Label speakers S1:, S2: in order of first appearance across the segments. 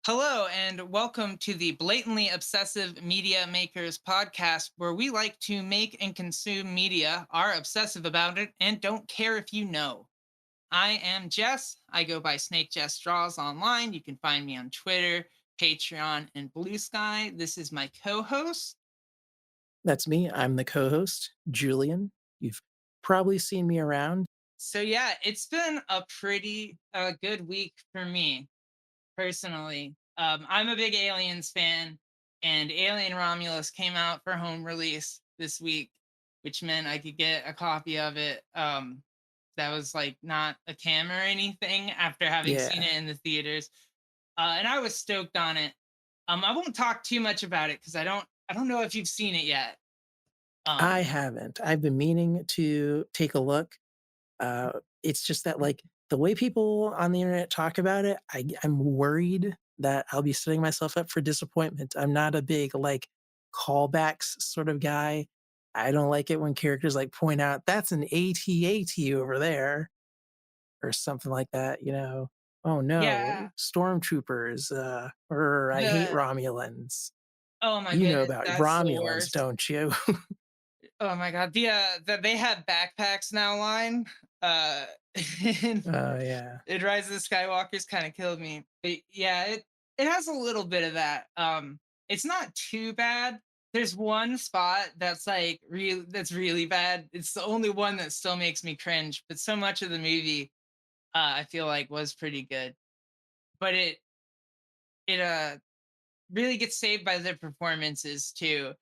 S1: Hello, and welcome to the Blatantly Obsessive Media Makers podcast, where we like to make and consume media, are obsessive about it, and don't care if you know. I am Jess. I go by SnakeJess Draws online. You can find me on Twitter, Patreon, and Blue Sky. This is my co host.
S2: That's me. I'm the co-host, Julian. You've probably seen me around.
S1: So, yeah, it's been a pretty good week for me personally. I'm a big Aliens fan, and Alien Romulus came out for home release this week, which meant I could get a copy of it. That was like not a cam or anything after having seen
S2: Yeah,
S1: it in the theaters, and I was stoked on it. I won't talk too much about it because I don't know if you've seen it yet.
S2: I
S1: Um,
S2: haven't. I've been meaning to take a look. It's just that, like, the way people on the internet talk about it, I'm worried that I'll be setting myself up for disappointment. I'm not a big, like, callbacks sort of guy. I don't like it when characters, like, point out, "That's an AT-AT over there," or something like that. "Oh, no,
S1: yeah,
S2: stormtroopers, or I hate
S1: the
S2: Romulans."
S1: oh my
S2: You know
S1: goodness,
S2: about
S1: that's the
S2: Romulans,
S1: worst.
S2: don't you?
S1: Oh my god, the they have backpacks now line. Uh,
S2: Oh, yeah.
S1: It Rise of the Skywalkers kind of killed me. But yeah, it has a little bit of that. It's not too bad. There's one spot that's really bad. It's the only one that still makes me cringe. But so much of the movie, I feel like was pretty good. But it really gets saved by the performances too.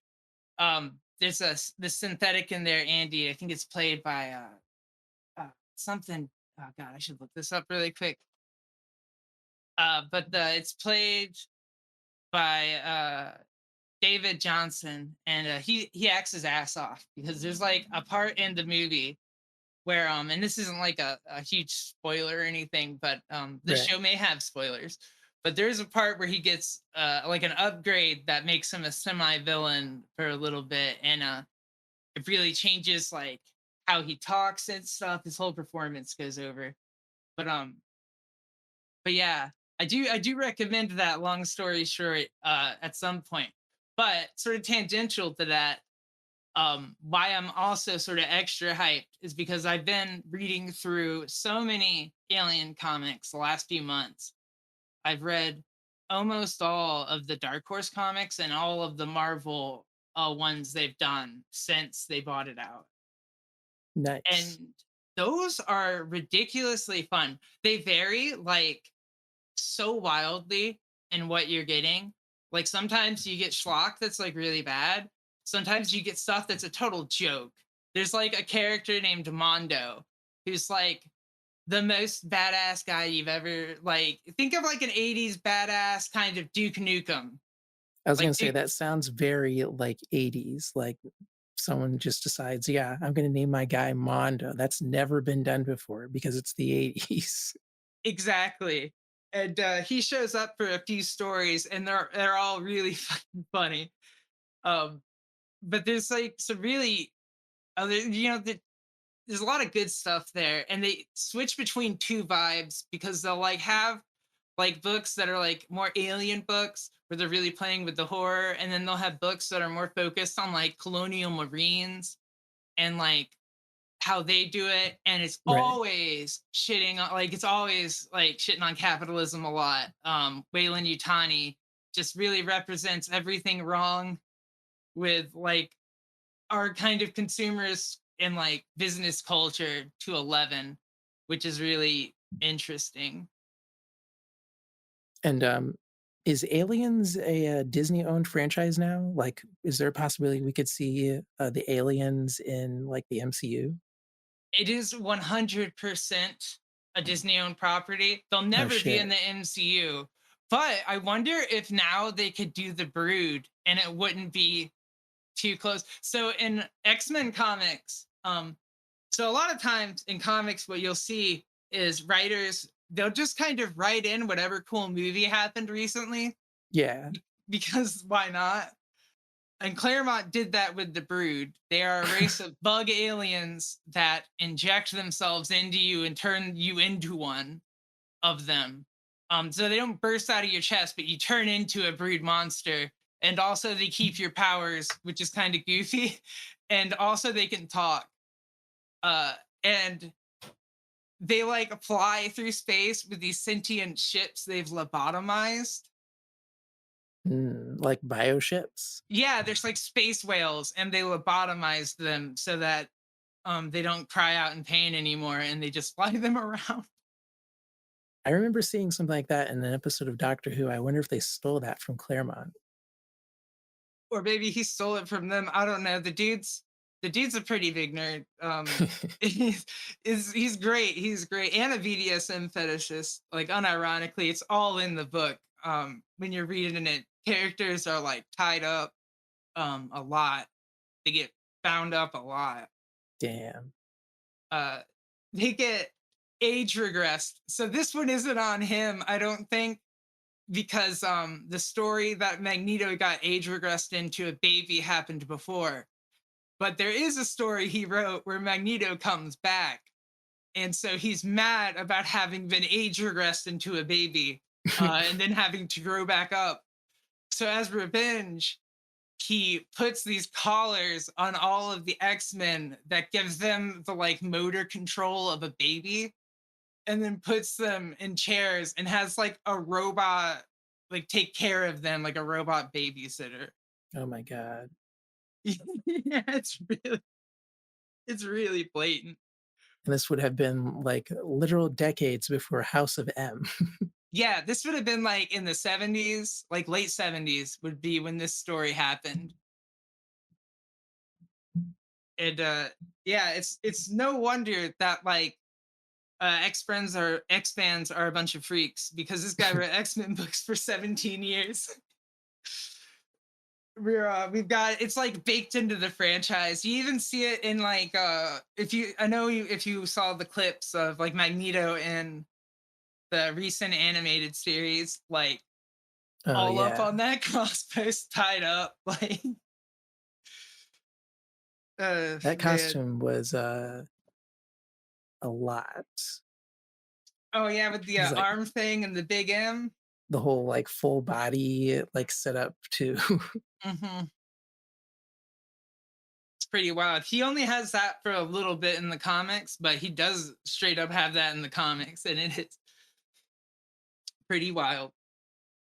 S1: There's the synthetic in there, Andy. I think it's played by something. Oh god, I should look this up really quick. But it's played by David Johnson, and he acts his ass off because there's like a part in the movie where and this isn't like a huge spoiler or anything, but the
S2: Right.
S1: show may have spoilers. But there's a part where he gets like an upgrade that makes him a semi-villain for a little bit, and it really changes like how he talks and stuff. His whole performance goes over. But but yeah, I do recommend that, long story short, at some point. But sort of tangential to that, why I'm also sort of extra hyped is because I've been reading through so many Alien comics the last few months. I've read almost all of the Dark Horse comics and all of the Marvel ones they've done since they bought it out.
S2: Nice.
S1: And those are ridiculously fun. They vary like so wildly in what you're getting. Like sometimes you get schlock that's like really bad. Sometimes you get stuff that's a total joke. There's like a character named Mondo who's like the most badass guy you've ever like. Think of like an 80s badass kind of Duke Nukem.
S2: I was
S1: Like
S2: gonna say that sounds very, like, 80s, like, someone just decides, "Yeah, I'm gonna name my guy Mondo." That's never been done before because it's the '80s.
S1: exactly. And he shows up for a few stories and they're all really fucking funny. Um, but there's like some really there's a lot of good stuff there, and they switch between two vibes because they'll like have like books that are like more alien books where they're really playing with the horror, and then they'll have books that are more focused on like colonial marines and like how they do it, and
S2: Right.
S1: it's always like shitting on capitalism a lot. Wayland Utani just really represents everything wrong with like our kind of consumers and like business culture to 11, which is really interesting.
S2: And, is Aliens a, Disney-owned franchise now? Like, is there a possibility we could see, the aliens in, like, the MCU?
S1: It is 100% a Disney owned property. They'll
S2: Oh,
S1: never be in
S2: shit.
S1: the MCU. But I wonder if now they could do the Brood and it wouldn't be too close. So in X-Men comics, so a lot of times in comics, what you'll see is writers, they'll just kind of write in whatever cool movie happened recently
S2: Yeah.
S1: because why not? And Claremont did that with the Brood. They are a race of bug aliens that inject themselves into you and turn you into one of them. So they don't burst out of your chest, but you turn into a brood monster. And also they keep your powers, which is kind of goofy. And also they can talk. Uh, and they like fly through space with these sentient ships they've lobotomized.
S2: Like bioships?
S1: Yeah, there's like space whales, and they lobotomized them so that they don't cry out in pain anymore, and they just fly them around.
S2: I remember seeing something like that in an episode of Doctor Who. I wonder if they stole that from Claremont.
S1: Or maybe he stole it from them. I don't know. The dude's a pretty big nerd. He's he's great. He's great. And a BDSM fetishist. Like unironically, it's all in the book. When you're reading it, characters are like tied up a lot. They get bound up a lot.
S2: Damn.
S1: Uh they get age regressed. So this one isn't on him, I don't think, because the story that Magneto got age regressed into a baby happened before. But there is a story he wrote where Magneto comes back. And so he's mad about having been age regressed into a baby and then having to grow back up. So as revenge, he puts these collars on all of the X-Men that gives them the like motor control of a baby, and then puts them in chairs and has like a robot like take care of them like a robot babysitter.
S2: Oh my god.
S1: Yeah, it's really blatant.
S2: And this would have been, like, literal decades before House of M.
S1: Yeah, this would have been like in the 70s, like late 70s would be when this story happened. And yeah, it's no wonder that like X fans are a bunch of freaks because this guy wrote X-Men books for 17 years. We've got it's like baked into the franchise. You even see it in like if you I know you if you saw the clips of like Magneto in the recent animated series, like
S2: Oh,
S1: all up
S2: yeah.
S1: on that cross post tied up, like
S2: That
S1: man.
S2: costume was, a lot.
S1: Oh yeah, with the
S2: He's like
S1: arm thing and the big M.
S2: the whole, like, full body, like, setup too.
S1: Hmm. It's pretty wild. He only has that for a little bit in the comics, but he does straight up have that in the comics, and it is pretty wild.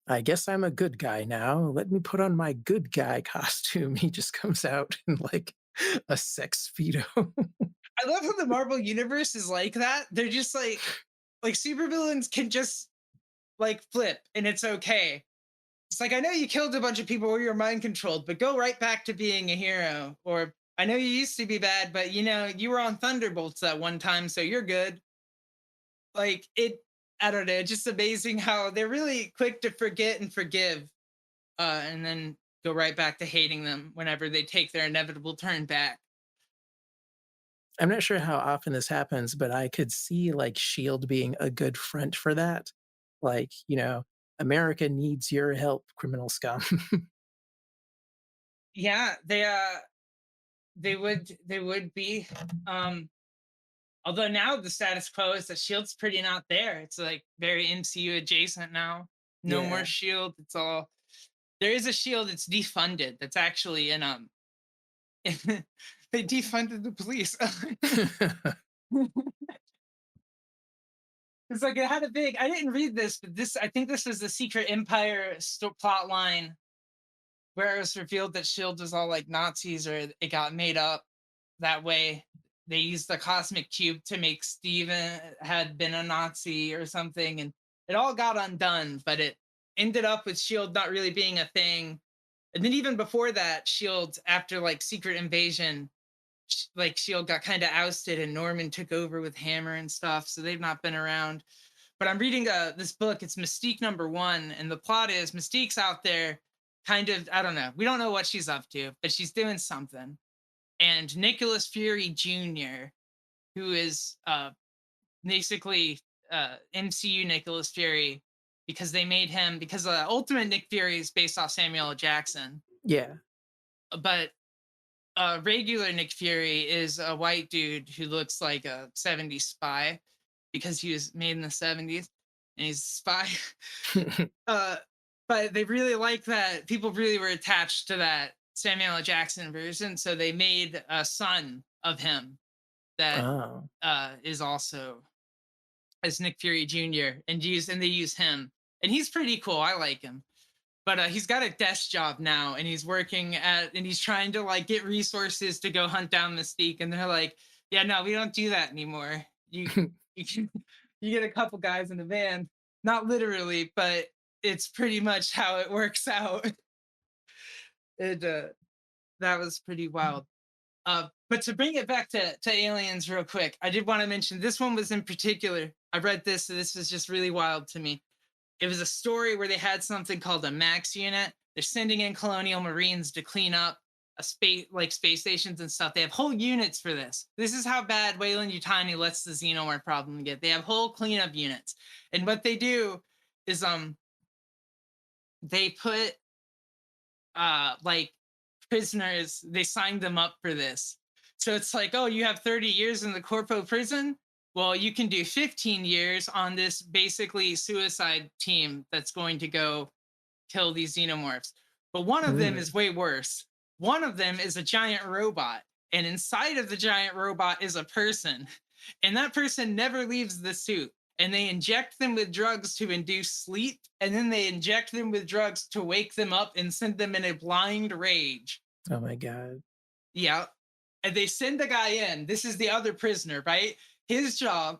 S2: "I guess I'm a good guy now. Let me put on my good guy costume." He just comes out in, like, a sex Speedo.
S1: I love how the Marvel universe is like that. They're just like supervillains can just like flip and it's okay. It's like I know you killed a bunch of people or you're mind controlled, but go right back to being a hero. Or I know you used to be bad, but you know you were on Thunderbolts that one time, so you're good. Like it, I don't know. It's just amazing how they're really quick to forget and forgive, and then go right back to hating them whenever they take their inevitable turn back.
S2: I'm not sure how often this happens, but I could see, like, SHIELD being a good front for that. Like, "America needs your help, criminal scum."
S1: Yeah, they would be. Um, Although now the status quo is that Shield's pretty not there. It's like very MCU adjacent now. No more
S2: Yeah.
S1: Shield. It's all there is a Shield. It's defunded. That's actually in they defunded the police. It's like it had a big. I didn't read this, but this I think this was the Secret Empire plot line where it was revealed that Shield was all like Nazis, or it got made up that way. They used the cosmic cube to make Steven had been a Nazi or something, and it all got undone. But it ended up with Shield not really being a thing. And then even before that, Shield after like Secret Invasion, like Shield got kind of ousted, and Norman took over with Hammer and stuff. So they've not been around. But I'm reading this book. It's Mystique #1, and the plot is Mystique's out there, kind of. I don't know. We don't know what she's up to, but she's doing something. And Nicholas Fury Jr., who is basically MCU Nicholas Fury, because they made him because Ultimate Nick Fury is based off Samuel L. Jackson,
S2: Yeah.
S1: but regular Nick Fury is a white dude who looks like a '70s spy because he was made in the '70s. and he's a spy. uh, but they really like that. People really were attached to that Samuel L. Jackson version, so they made a son of him that
S2: Oh.
S1: is also as Nick Fury Jr. and they use him, and he's pretty cool. I like him, but he's got a desk job now, and he's trying to like get resources to go hunt down Mystique, and they're like, yeah, no, we don't do that anymore. You can you get a couple guys in the van, not literally, but it's pretty much how it works out. It That was pretty wild. But to bring it back to aliens real quick, I did want to mention this one was in particular. I read this, so this was just really wild to me. It was a story where they had something called a Max unit. They're sending in colonial marines to clean up a space stations and stuff. They have whole units for this. This is how bad Wayland Yutani lets the xenomorph problem get. They have whole cleanup units, and what they do is they put like prisoners, they signed them up for this. So it's like, oh, you have 30 years in the corpo prison, well, you can do 15 years on this basically suicide team that's going to go kill these xenomorphs. But one of them is
S2: Mm.
S1: way worse. One of them is a giant robot, and inside of the giant robot is a person, and that person never leaves the suit. And they inject them with drugs to induce sleep, and then they inject them with drugs to wake them up and send them in a blind rage.
S2: Oh my god.
S1: Yeah. And they send the guy in. This is the other prisoner, right? His job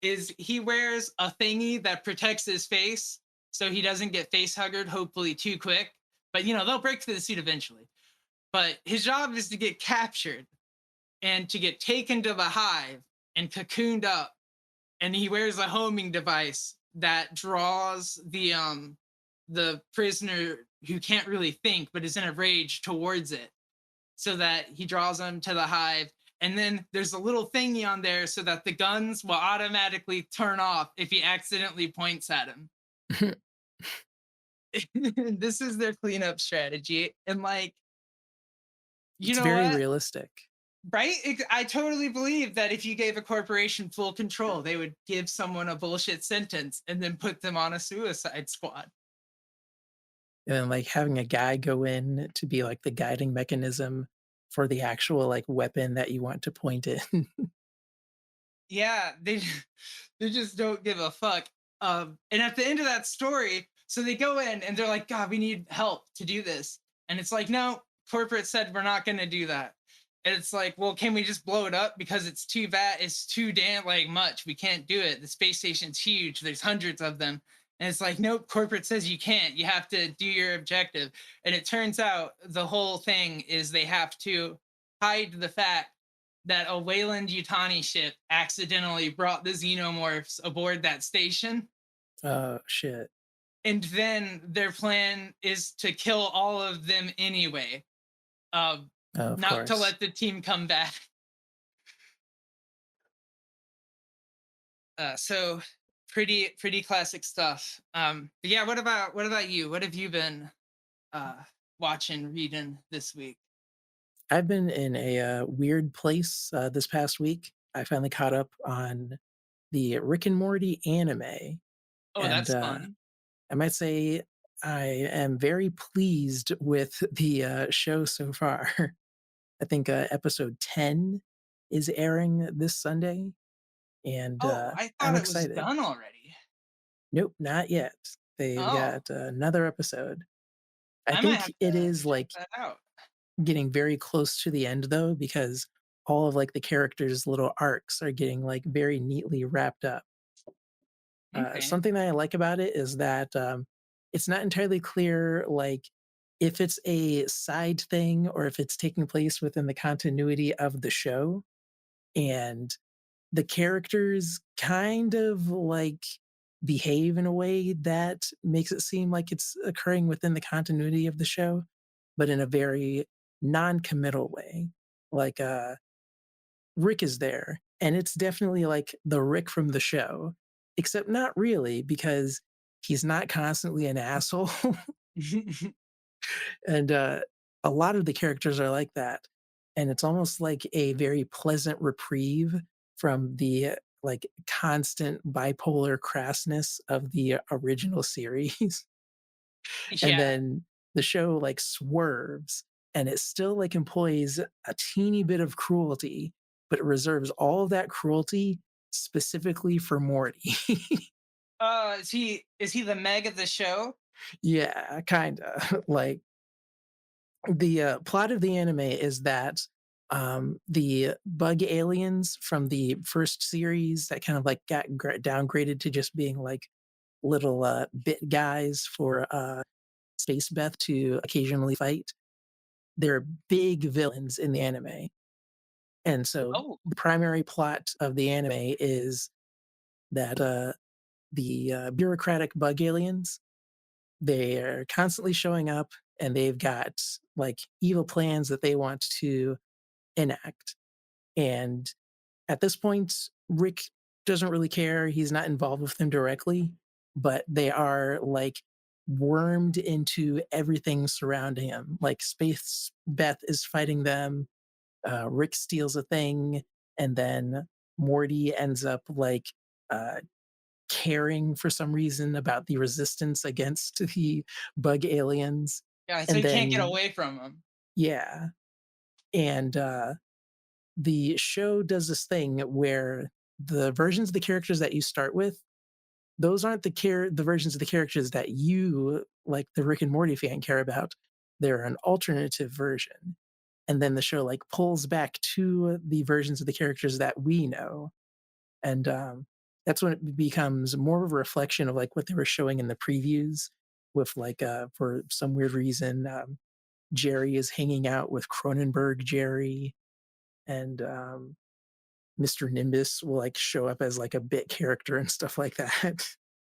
S1: is he wears a thingy that protects his face so he doesn't get face huggered, hopefully too quick. But they'll break through the suit eventually. But his job is to get captured and to get taken to the hive and cocooned up. And he wears a homing device that draws the prisoner who can't really think but is in a rage towards it, so that he draws them to the hive. And then there's a little thingy on there so that the guns will automatically turn off if he accidentally points at him. This is their cleanup strategy. And like, you
S2: It's
S1: know
S2: very
S1: what?
S2: realistic.
S1: Right? I totally believe that if you gave a corporation full control, they would give someone a bullshit sentence and then put them on a suicide squad.
S2: And like having a guy go in to be like the guiding mechanism for the actual like weapon that you want to point in.
S1: Yeah, they just don't give a fuck. And at the end of that story, so they go in and they're like, God, we need help to do this. And it's like, no, corporate said we're not going to do that. And it's like, well, can we just blow it up because it's too damn like much. We can't do it. The space station's huge. There's hundreds of them. And it's like, nope, corporate says you can't. You have to do your objective. And it turns out the whole thing is they have to hide the fact that a Wayland Yutani ship accidentally brought the xenomorphs aboard that station.
S2: Oh shit.
S1: And then their plan is to kill all of them anyway, uh,
S2: Oh, of
S1: not to
S2: course.
S1: let the team come back. So pretty classic stuff. But yeah, what about you? What have you been uh, watching, reading this week?
S2: I've been in a weird place this past week. I finally caught up on the Rick and Morty anime,
S1: Oh,
S2: and
S1: that's fun.
S2: I might say I am very pleased with the show so far. I think episode 10 is airing this Sunday, and
S1: Oh, I
S2: I'm
S1: thought it was
S2: excited.
S1: done already.
S2: Nope, not yet. They've
S1: Oh,
S2: got another episode. I
S1: I might
S2: think
S1: have
S2: it
S1: to
S2: is
S1: check
S2: like
S1: that out.
S2: getting very close to the end though, because all of like the characters' little arcs are getting like very neatly wrapped up.
S1: Okay.
S2: Something that I like about it is that it's not entirely clear like if it's a side thing or if it's taking place within the continuity of the show. And the characters kind of like behave in a way that makes it seem like it's occurring within the continuity of the show, but in a very non-committal way. Like Rick is there, and it's definitely like the Rick from the show, except not really because he's not constantly an asshole. And a lot of the characters are like that. And it's almost like a very pleasant reprieve from the like constant bipolar crassness of the original series. And
S1: Yeah.
S2: then the show like swerves and it still like employs a teeny bit of cruelty, but it reserves all of that cruelty specifically for Morty.
S1: Is he the Meg of the show?
S2: Yeah, kinda. Like the plot of the anime is that the bug aliens from the first series that kind of like got downgraded to just being like little bit guys for Space Beth to occasionally fight. They're big villains in the anime. And so
S1: Oh,
S2: the primary plot of the anime is that the bureaucratic bug aliens, they're constantly showing up and they've got like evil plans that they want to enact. And at this point, Rick doesn't really care. He's not involved with them directly, but they are like wormed into everything surrounding him. Like Space Beth is fighting them. Rick steals a thing, and then Morty ends up like uh, caring for some reason about the resistance against the bug aliens.
S1: yeah. So
S2: And
S1: he can't get
S2: then,
S1: away from him.
S2: yeah. And the show does this thing where the versions of the characters that you start with, those aren't the versions of the characters that you, like the Rick and Morty fan, care about. They're an alternative version. And then the show like pulls back to the versions of the characters that we know. And that's when it becomes more of a reflection of like what they were showing in the previews with like for some weird reason Jerry is hanging out with Cronenberg Jerry, and Mr. Nimbus will like show up as like a bit character and stuff like that.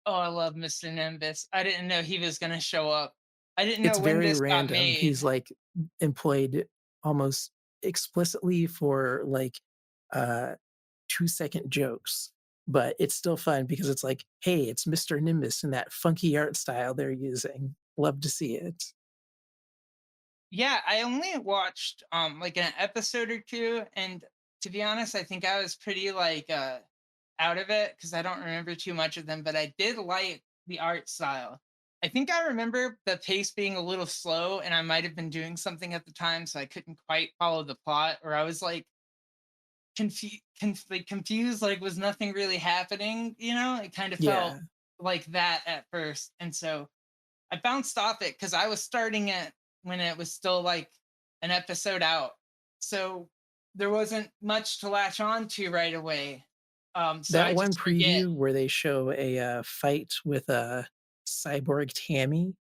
S1: Oh, I love Mr. Nimbus. I didn't know he was gonna show up. I didn't
S2: It's
S1: know when
S2: very
S1: this got
S2: random.
S1: made.
S2: He's like employed almost explicitly for like uh 2-second jokes, but it's still fun because it's like, hey, it's Mr. Nimbus and that funky art style they're using. Love to see it.
S1: Yeah, I only watched like an episode or two, and to be honest, I think I was pretty like out of it because I don't remember too much of them, but I did like the art style. I think I remember the pace being a little slow, and I might have been doing something at the time, so I couldn't quite follow the plot, or I was like confused, like was nothing really happening. It kind of felt
S2: Yeah.
S1: like that at first, and so I bounced off it because I was starting it when it was still like an episode out. So there wasn't much to latch on to right away. So
S2: That
S1: I
S2: one
S1: just forget.
S2: preview where they show a fight with a cyborg Tammy,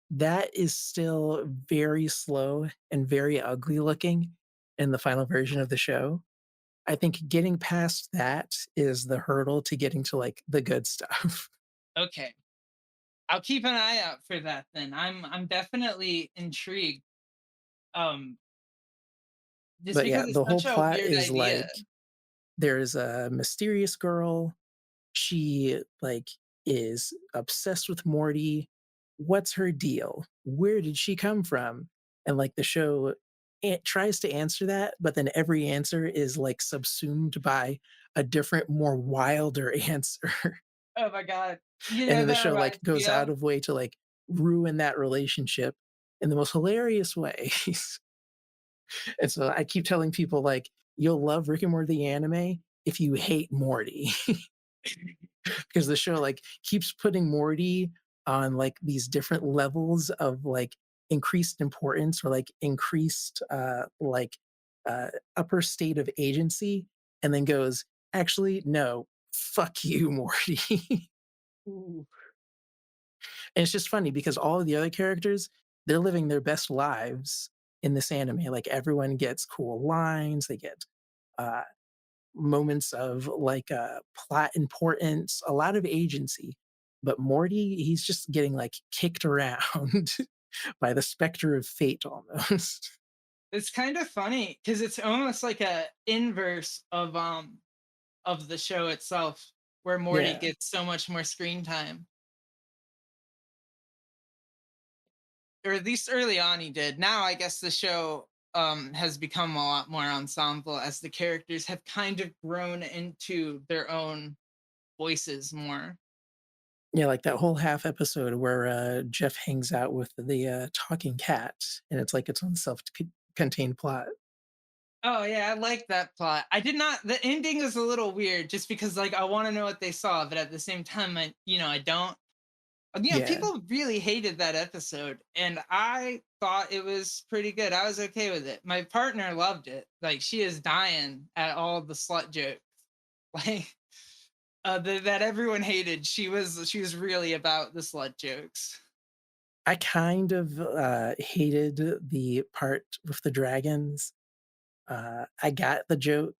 S2: that is still very slow and very ugly looking in the final version of the show. I think getting past that is the hurdle to getting to like the good stuff.
S1: Okay. I'll keep an eye out for that then. I'm definitely intrigued. Um, just
S2: But
S1: because
S2: yeah,
S1: it's
S2: the whole
S1: such a
S2: plot
S1: weird
S2: is
S1: idea.
S2: like there's a mysterious girl. She like is obsessed with Morty. What's her deal? Where did she come from? And like the show it tries to answer that, but then every answer is like subsumed by a different, more wilder answer.
S1: Oh my god. You
S2: And
S1: know
S2: then the
S1: that
S2: show like
S1: reminds me
S2: goes out
S1: of?
S2: of way to like ruin that relationship in the most hilarious ways. And so I keep telling people like you'll love Rick and Morty anime if you hate Morty. Because the show like keeps putting Morty on like these different levels of like increased importance or like increased upper state of agency and then goes, actually, no, fuck you, Morty.
S1: Ooh.
S2: And it's just funny because all of the other characters, they're living their best lives in this anime. Like everyone gets cool lines, they get uh moments of like plot importance, a lot of agency. But Morty, he's just getting like kicked around by the specter of fate almost.
S1: It's kind of funny because it's almost like a inverse of the show itself, where Morty
S2: Yeah.
S1: gets so much more screen time, or at least early on he did. Now I guess the show has become a lot more ensemble as the characters have kind of grown into their own voices more.
S2: Yeah, like that whole half episode where, Jeff hangs out with the, talking cat, and it's like its own self-contained plot.
S1: Oh yeah, I like that plot. I did not. The ending is a little weird, just because like I want to know what they saw, but at the same time, I don't.
S2: Yeah.
S1: People really hated that episode, and I thought it was pretty good. I was okay with it. My partner loved it. Like she is dying at all the slut jokes, like that everyone hated. She was really about the slut jokes.
S2: I kind of, hated the part with the dragons. I got the joke,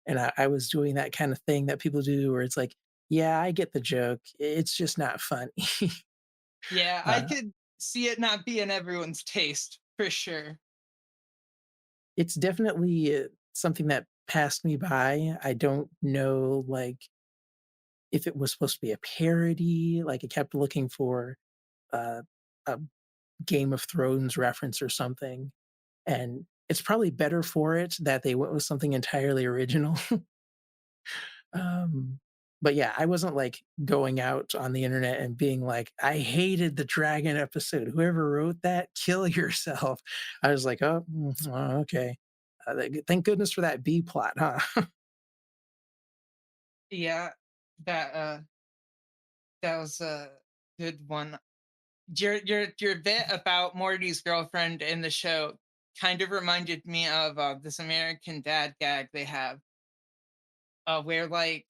S2: and I was doing that kind of thing that people do where it's like, "Yeah, I get the joke. It's just not funny."
S1: Yeah, I
S2: Uh,
S1: could see it not being everyone's taste for sure.
S2: it's definitely, something that passed me by. I don't know, like, if it was supposed to be a parody, like, I kept looking for, uh, a Game of Thrones reference or something, and it's probably better for it that they went with something entirely original. Um, but yeah, I wasn't, like, going out on the internet and being like, "I hated the dragon episode. Whoever wrote that, kill yourself." I was like, "Oh, okay. Thank goodness for that B plot, huh?"
S1: Yeah, that that was a good one. Your bit about Morty's girlfriend in the show kind of reminded me of this American Dad gag they have, where like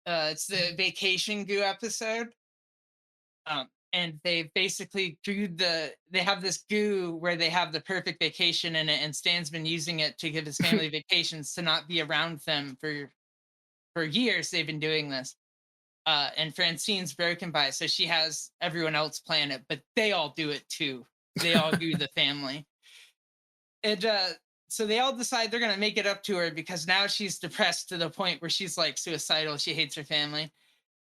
S1: it's the vacation goo episode, and they basically they have this goo where they have the perfect vacation in it, and Stan's been using it to give his family vacations to not be around them for years. They've been doing this. And Francine's broken by it, so she has everyone else plan it, but they all do it too. They all do the family, and so they all decide they're gonna make it up to her because now she's depressed to the point where she's like suicidal. She hates her family,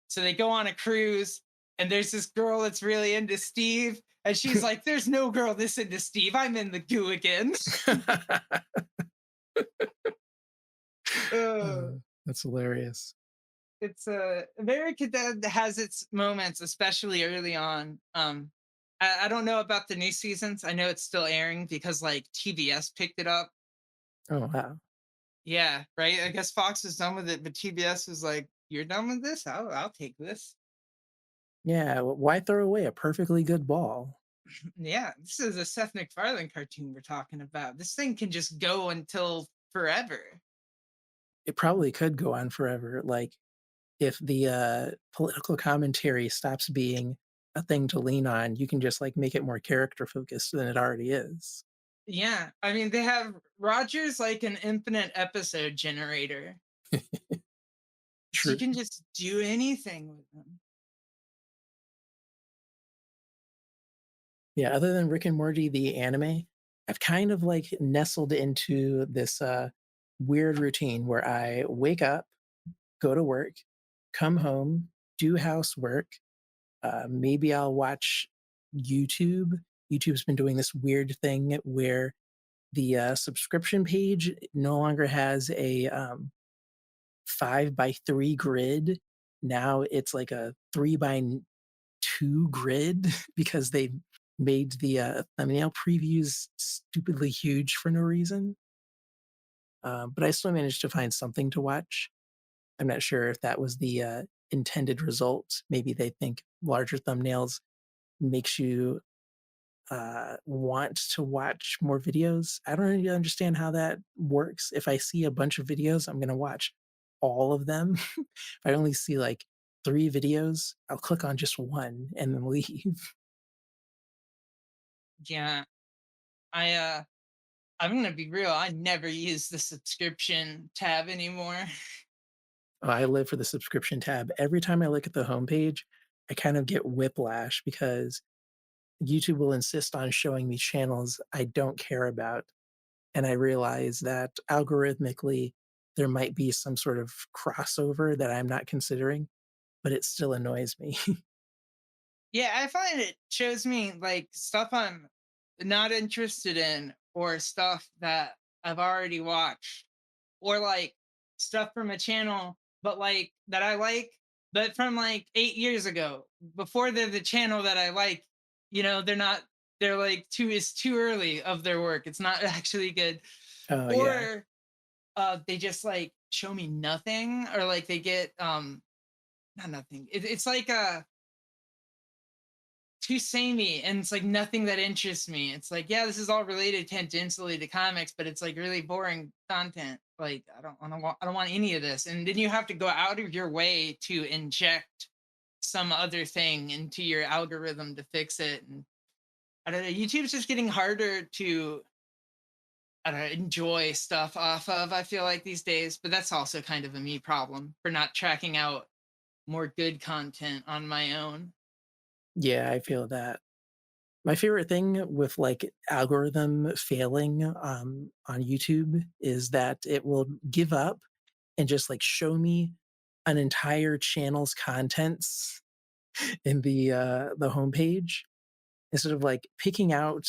S1: so they go on a cruise, and there's this girl that's really into Steve, and she's like, "There's no girl this into Steve. I'm in the goo again." uh,
S2: That's hilarious.
S1: it's America Dad has its moments, especially early on. I don't know about the new seasons. I know it's still airing because like TBS picked it up.
S2: Oh, wow.
S1: Yeah, right. I guess Fox is done with it, but TBS was like, "You're done with this? I'll take this."
S2: Yeah, why throw away a perfectly good ball?
S1: Yeah, this is a Seth MacFarlane cartoon we're talking about. This thing can just go until forever.
S2: It probably could go on forever, like, if the, political commentary stops being a thing to lean on, you can just, like, make it more character focused than it already is.
S1: Yeah, I mean they have Rogers like an infinite episode generator. So you
S2: True.
S1: can just do anything with them.
S2: Yeah, other than Rick and Morty, the anime, I've kind of, like, nestled into this, weird routine where I wake up, go to work, come home, do housework, maybe I'll watch YouTube. YouTube's been doing this weird thing where the, subscription page no longer has a, 5 by 3 grid. Now it's like a 3 by 2 grid because they made the, thumbnail previews stupidly huge for no reason. But I still managed to find something to watch. I'm not sure if that was the, intended result. Maybe they think larger thumbnails makes you, want to watch more videos. I don't really understand how that works. If I see a bunch of videos, I'm gonna watch all of them. If I only see, like, 3 videos, I'll click on just 1 and then leave.
S1: Yeah, I'm gonna be real. I never use the subscription tab anymore.
S2: I live for the subscription tab. Every time I look at the homepage, I kind of get whiplash because YouTube will insist on showing me channels I don't care about, and I realize that algorithmically, there might be some sort of crossover that I'm not considering, but it still annoys me.
S1: Yeah, I find it shows me like stuff I'm not interested in, or stuff that I've already watched, or like stuff from a channel, but like that I like, but from like 8 years ago, before they're the channel that I like. They're not. They're like it's too early of their work. It's not actually good,
S2: Oh yeah.
S1: or they just like show me nothing, or like they get not nothing. It's like too samey, and it's like nothing that interests me. It's like, yeah, this is all related tangentially to comics, but it's like really boring content. Like I don't want any of this. And then you have to go out of your way to inject some other thing into your algorithm to fix it. And I don't know, YouTube's just getting harder to, I don't know, enjoy stuff off of, I feel like, these days. But that's also kind of a me problem for not tracking out more good content on my own.
S2: Yeah, I feel that. My favorite thing with, like, algorithm failing, on YouTube is that it will give up and just, like, show me an entire channel's contents in the homepage. Instead of, like, picking out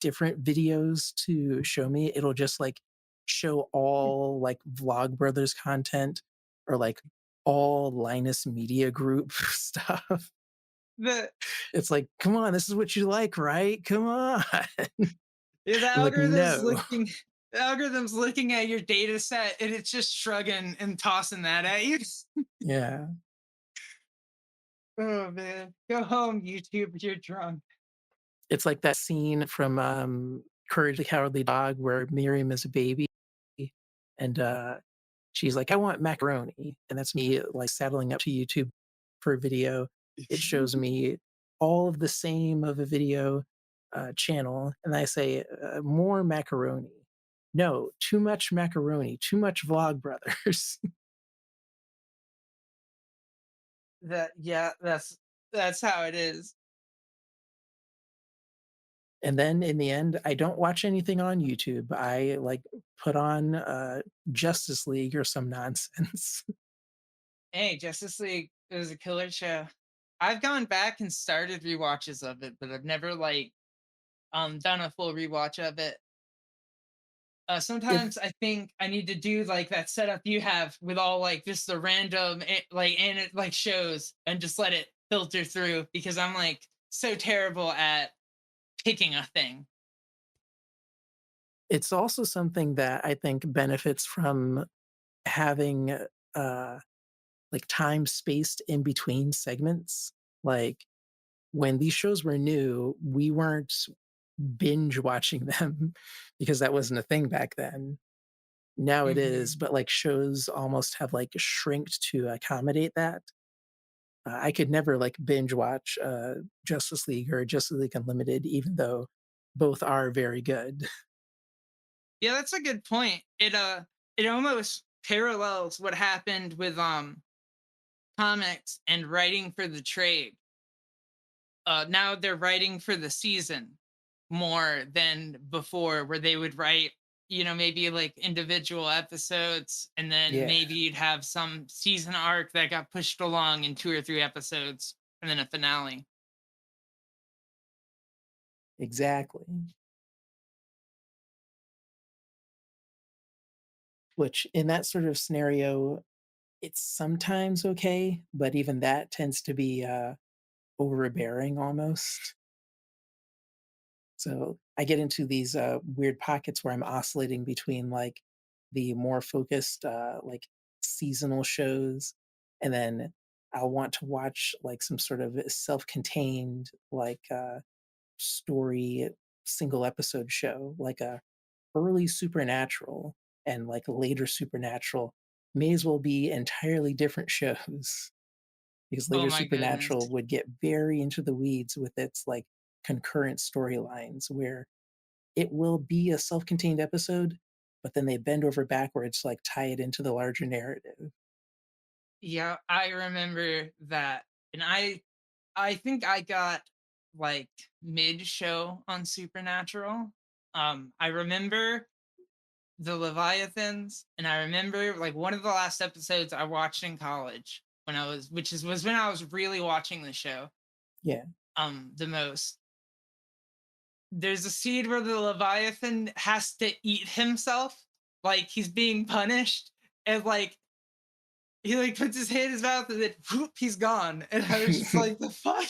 S2: different videos to show me, it'll just, like, show all, like, Vlogbrothers content or, like, all Linus Media Group stuff.
S1: The
S2: It's like, "Come on, this is what you like, right? Come on."
S1: Yeah,
S2: I'm like, "No."
S1: the algorithm's looking at your data set, and it's just shrugging and tossing that at you.
S2: Yeah.
S1: Oh man. Go home, YouTube, you're drunk.
S2: It's like that scene from, Courage the Cowardly Dog where Miriam is a baby and, she's like, "I want macaroni," and that's me, like, saddling up to YouTube for a video. It shows me all of the same of a video, channel, and I say, "More macaroni." "No, too much macaroni, too much Vlogbrothers."
S1: Yeah, that's how it is.
S2: And then in the end, I don't watch anything on YouTube. I, like, put on, Justice League or some nonsense.
S1: Hey, Justice League is a killer show. I've gone back and started rewatches of it, but I've never like done a full rewatch of it.
S2: It
S1: Sometimes I think I need to do like that setup you have with all like just the random and it like shows, and just let it filter through, because I'm like so terrible at picking a thing.
S2: it's also something that I think benefits from having, uh, like, time spaced in between segments. Like, when these shows were new, we weren't binge watching them because that wasn't a thing back then. Now it is,
S1: Hmm.
S2: but, like, shows almost have, like, shrinked to accommodate that. I could never, like, binge watch, Justice League or Justice League Unlimited, even though both are very good.
S1: Yeah, that's a good point. It almost parallels what happened with comics and writing for the trade. Now they're writing for the season more than before, where they would write, maybe like individual episodes, and then
S2: Yeah,
S1: maybe you'd have some season arc that got pushed along in 2 or 3 episodes, and then a finale.
S2: exactly. Which in that sort of scenario, it's sometimes okay, but even that tends to be, overbearing almost. So I get into these weird pockets where I'm oscillating between like the more focused like seasonal shows, and then I'll want to watch like some sort of self-contained like story single episode show, like a early Supernatural and like later Supernatural may as well be entirely different shows because
S1: Oh
S2: later
S1: my goodness.
S2: Supernatural would get very into the weeds with its like concurrent storylines where it will be a self-contained episode, but then they bend over backwards to like tie it into the larger narrative.
S1: Yeah, I remember that. And I think I got like mid show on Supernatural. I remember the Leviathans, and I remember like one of the last episodes I watched in college, was when I was really watching the show
S2: Yeah.
S1: the most. there's a scene where the Leviathan has to eat himself, like he's being punished, and like he like puts his hand in his mouth and then whoop, he's gone. And I was just like, the fuck?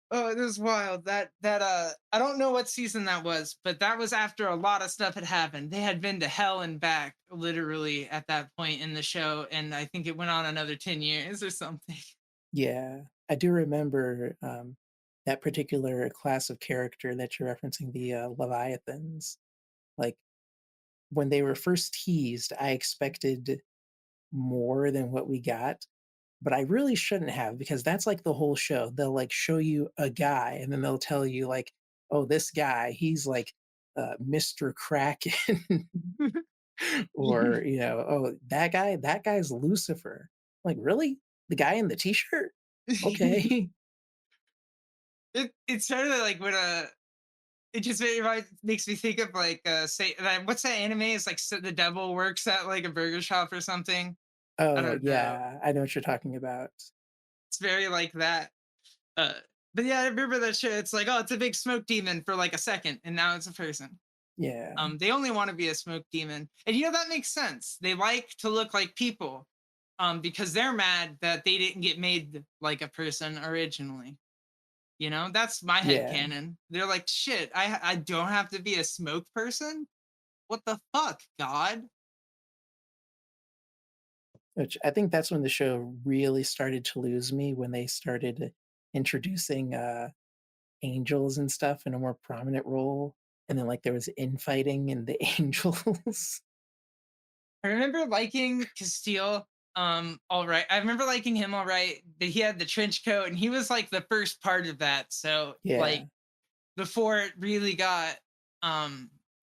S1: Oh, it was wild. That I don't know what season that was, but that was after a lot of stuff had happened. They had been to hell and back literally at that point in the show, and I think it went on another 10 years or something.
S2: Yeah, I do remember, that particular class of character that you're referencing, the, Leviathans. Like, when they were first teased, I expected more than what we got, but I really shouldn't have because that's like the whole show. They'll like show you a guy and then they'll tell you like, "Oh, this guy, he's like Mr. Kraken," or "Oh, that guy's Lucifer." Like, really? The guy in the t-shirt? Okay.
S1: It's sort of like when it just makes me think of like say like, what's that anime? It's like so the devil works at like a burger shop or something. I
S2: Oh,
S1: don't know.
S2: yeah, I know what you're talking about.
S1: It's very like that. Uh, but yeah, I remember that shit. It's like, oh, it's a big smoke demon for like a second, and now it's a person.
S2: Yeah,
S1: They only want to be a smoke demon, and that makes sense. They like to look like people, because they're mad that they didn't get made like a person originally. That's my head
S2: yeah,
S1: canon. They're like, shit, I don't have to be a smoke person. What the fuck, God?
S2: which I think that's when the show really started to lose me when they started introducing, angels and stuff in a more prominent role, and then, like, there was infighting in the angels.
S1: I remember liking Castile. All right. I remember liking him all right. But he had the trench coat, and he was like the first part of that. So
S2: Yeah,
S1: like before it really got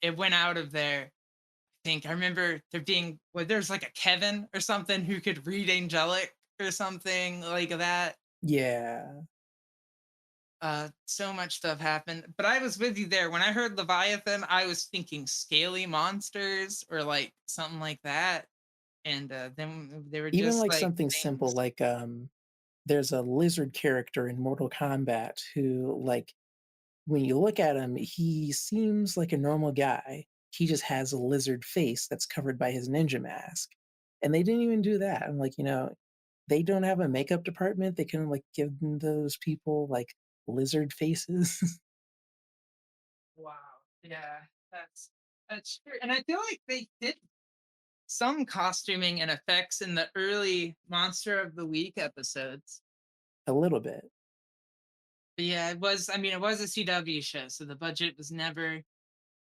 S1: it went out of there. I think I remember there being there's like a Kevin or something who could read angelic or something like that.
S2: yeah.
S1: So much stuff happened, but I was with you there. When I heard Leviathan, I was thinking scaly monsters or like something like that. And then they were
S2: Even,
S1: just
S2: like,
S1: like
S2: something simple
S1: things.
S2: like, there's a lizard character in Mortal Kombat who, like, when you look at him, he seems like a normal guy. He just has a lizard face that's covered by his ninja mask, and they didn't even do that. I'm like, they don't have a makeup department. They couldn't, like, give those people, like, lizard faces.
S1: Wow. Yeah, that's true. And I feel like they did some costuming and effects in the early Monster of the Week episodes.
S2: A little bit.
S1: But yeah, it was. I mean, it was a CW show, so the budget was never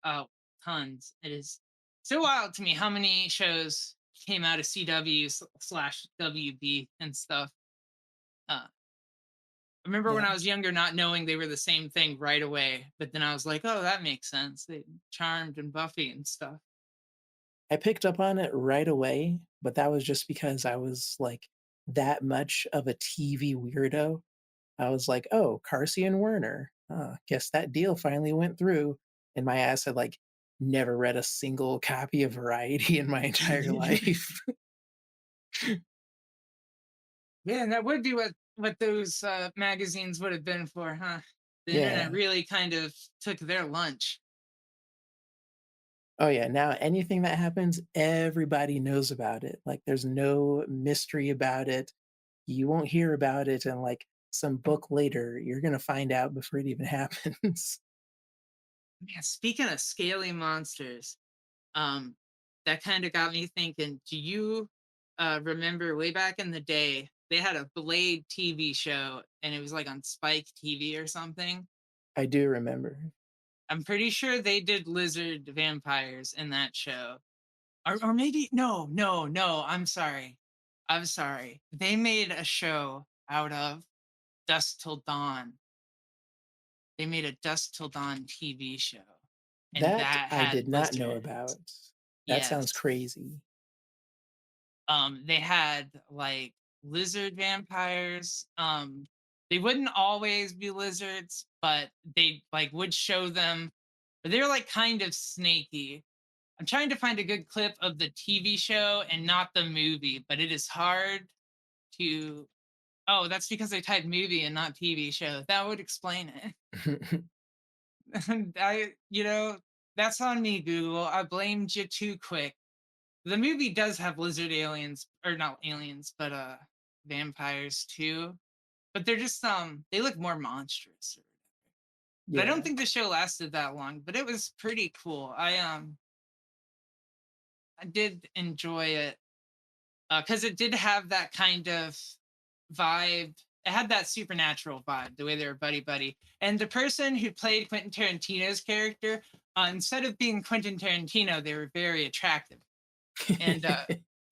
S1: tons. It is so wild to me how many shows came out of CW slash WB and stuff. I remember when
S2: Yeah.
S1: I was younger, not knowing they were the same thing right away, but then I was like, oh, that makes sense. They Charmed and Buffy and stuff.
S2: I picked up on it right away, but that was just because I was, like, that much of a TV weirdo. I was like, "Oh, Carsey and Werner. Guess that deal finally went through." And my ass had, like, never read a single copy of Variety in my entire life.
S1: Yeah, and that would be what those magazines would have been for, huh? The internet
S2: Yeah.
S1: really kind of took their lunch.
S2: Oh, yeah, now anything that happens, everybody knows about it. Like, there's no mystery about it. You won't hear about it in, like, some book later. You're gonna find out before it even happens.
S1: Man, speaking of scaly monsters, um, that kind of got me thinking. Do you remember way back in the day they had a Blade TV show and it was like on Spike TV or something?
S2: I do remember.
S1: I'm pretty sure they did lizard vampires in that show. Or maybe no, no, no, I'm sorry. I'm sorry. They made a show out of Dusk Till Dawn. They made a Dusk Till Dawn TV show, and
S2: That
S1: that
S2: I
S1: had
S2: did not know
S1: lizards.
S2: about. That sounds
S1: Yes.
S2: crazy.
S1: They had like lizard vampires. They wouldn't always be lizards, but they like would show them. But they were like kind of snaky. I'm trying to find a good clip of the TV show and not the movie, but it is hard to. Oh, that's because I typed movie and not TV show. That would explain it. That's on me, Google. I blamed you too quick. The movie does have lizard aliens, or not aliens, but vampires too. But they're just they look more monstrous. But I don't
S2: Yeah.
S1: think the show lasted that long, but it was pretty cool. I did enjoy it because it did have that kind of vibe. It had that supernatural vibe, the way they were buddy buddy. And the person who played Quentin Tarantino's character, instead of being Quentin Tarantino, they were very attractive, and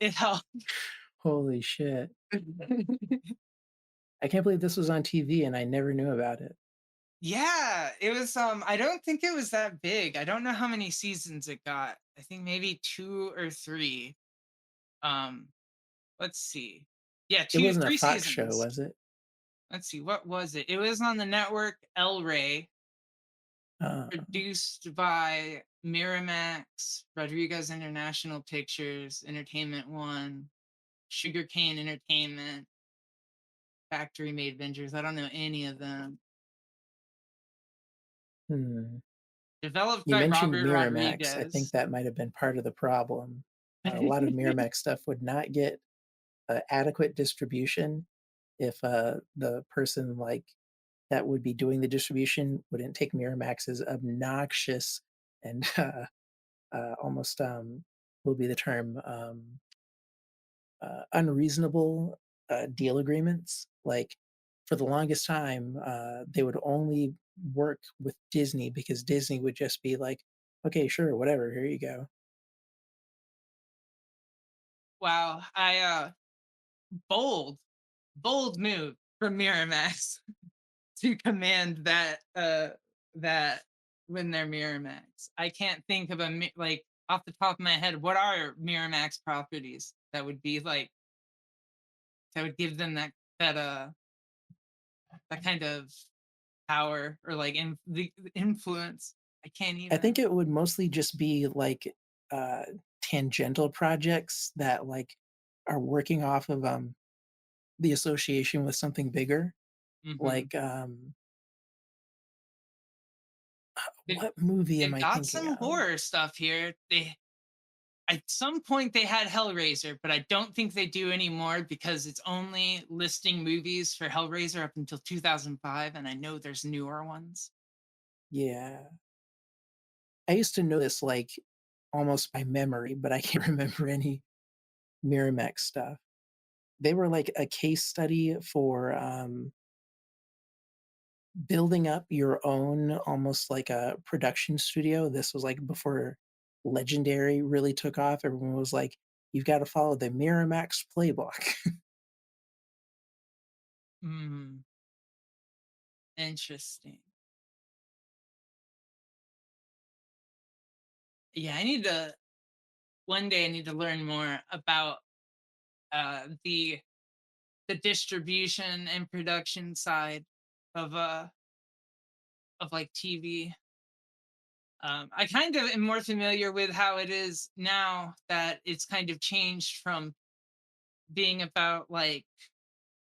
S1: it helped.
S2: Holy shit. I can't believe this was on TV and I never knew about it.
S1: Yeah, it was. I don't think it was that big. I don't know how many seasons it got. I think maybe two or three. Um, let's see. Yeah,
S2: It
S1: two,
S2: wasn't a
S1: three
S2: Fox show,
S1: seasons.
S2: was it?
S1: Let's see, what was it? It was on the network El Rey,
S2: Uh,
S1: produced by Miramax, Rodriguez International Pictures, Entertainment One, Sugarcane Entertainment, Factory Made Ventures. I don't know any of them.
S2: hmm.
S1: Developed
S2: You
S1: by
S2: mentioned
S1: Robert
S2: Miramax. I think
S1: Rodriguez.
S2: that might have been part of the problem. A lot of Miramax stuff would not get adequate distribution if the person like that would be doing the distribution wouldn't take Miramax's obnoxious and almost will be the term unreasonable deal agreements. Like for the longest time, they would only work with Disney because Disney would just be like, okay, sure, whatever, here you go.
S1: Wow, I bold, bold move from Miramax to command that when they're Miramax. I can't think of like off the top of my head. What are Miramax properties that would be like that would give them that kind of power or like the influence? I can't
S2: I think
S1: even.
S2: it would mostly just be like uh, tangential projects that like are working off of the association with something bigger.
S1: Hmm.
S2: Like what movie am
S1: They've
S2: I
S1: got
S2: thinking
S1: some
S2: of?
S1: horror stuff here. They At some point they had Hellraiser, but I don't think they do anymore because it's only listing movies for Hellraiser up until 2005, and I know there's newer ones.
S2: Yeah. I used to know this like almost by memory, but I can't remember any Miramax stuff. They were like a case study for building up your own almost like a production studio. This was like before Legendary really took off. Everyone was like, you've got to follow the Miramax playbook.
S1: Hmm, interesting. Yeah, I need to one day. I need to learn more about the distribution and production side of like TV. I kind of am more familiar with how it is now that it's kind of changed from being about like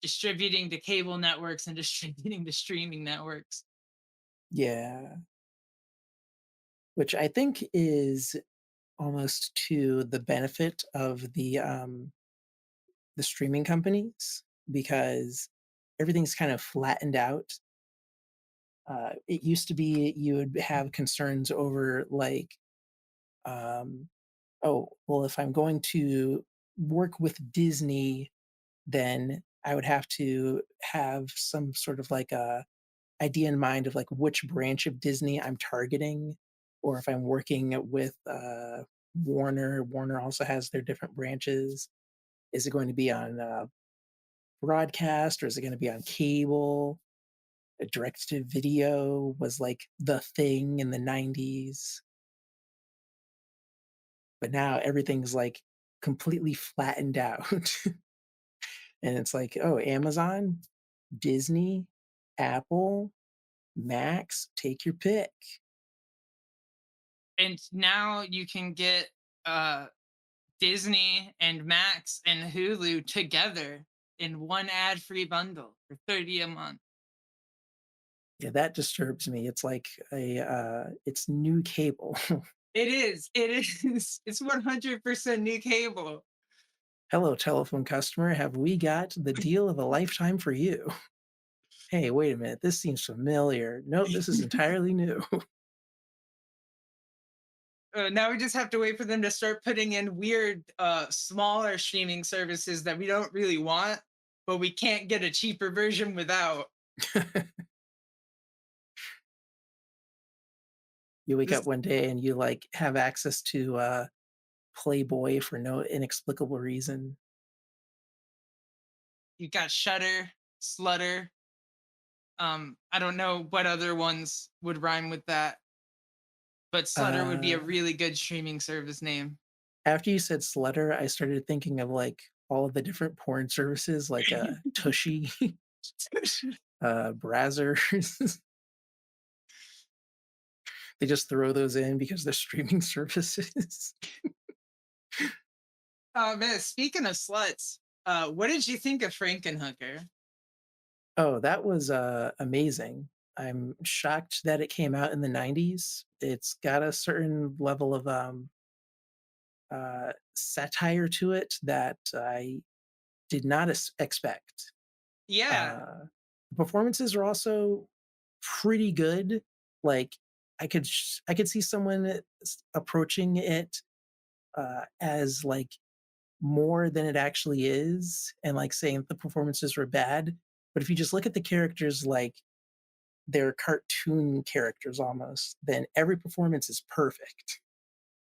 S1: distributing to cable networks and distributing to streaming networks.
S2: Yeah, which I think is almost to the benefit of the streaming companies because everything's kind of flattened out. It used to be you would have concerns over like, um, oh, well, if I'm going to work with Disney, then I would have to have some sort of like a idea in mind of like which branch of Disney I'm targeting, or if I'm working with Warner. Warner also has their different branches. Is it going to be on broadcast or is it going to be on cable? Direct to video was like the thing in the 90s, but now everything's like completely flattened out. And it's like, oh, Amazon, Disney, Apple, Max, take your pick.
S1: And now you can get uh Disney and Max and Hulu together in one ad-free bundle for 30 a month.
S2: Yeah, that disturbs me. It's like it's new cable.
S1: It is. It is. It's 100% new cable.
S2: Hello, telephone customer. Have we got the deal of a lifetime for you? Hey, wait a minute. This seems familiar. Nope, this is entirely new.
S1: Now we just have to wait for them to start putting in weird, smaller streaming services that we don't really want, but we can't get a cheaper version without.
S2: You wake up
S1: This
S2: one day and you like have access to Playboy for no inexplicable reason.
S1: You got Shutter, Slutter. I don't know what other ones would rhyme with that, but Slutter would be a
S2: Uh,
S1: really good streaming service name.
S2: After you said Slutter, I started thinking of like all of the different porn services like Tushy, Brazzers. They just throw those in because they're streaming services.
S1: Oh man, speaking of sluts, what did you think of Frankenhooker?
S2: Oh, that was amazing. I'm shocked that it came out in the 90s. It's got a certain level of satire to it that I did not expect.
S1: Yeah,
S2: Uh, Performances are also pretty good. Like I could see someone approaching it as like more than it actually is, and like saying the performances were bad. But if you just look at the characters like they're cartoon characters almost, then every performance is perfect.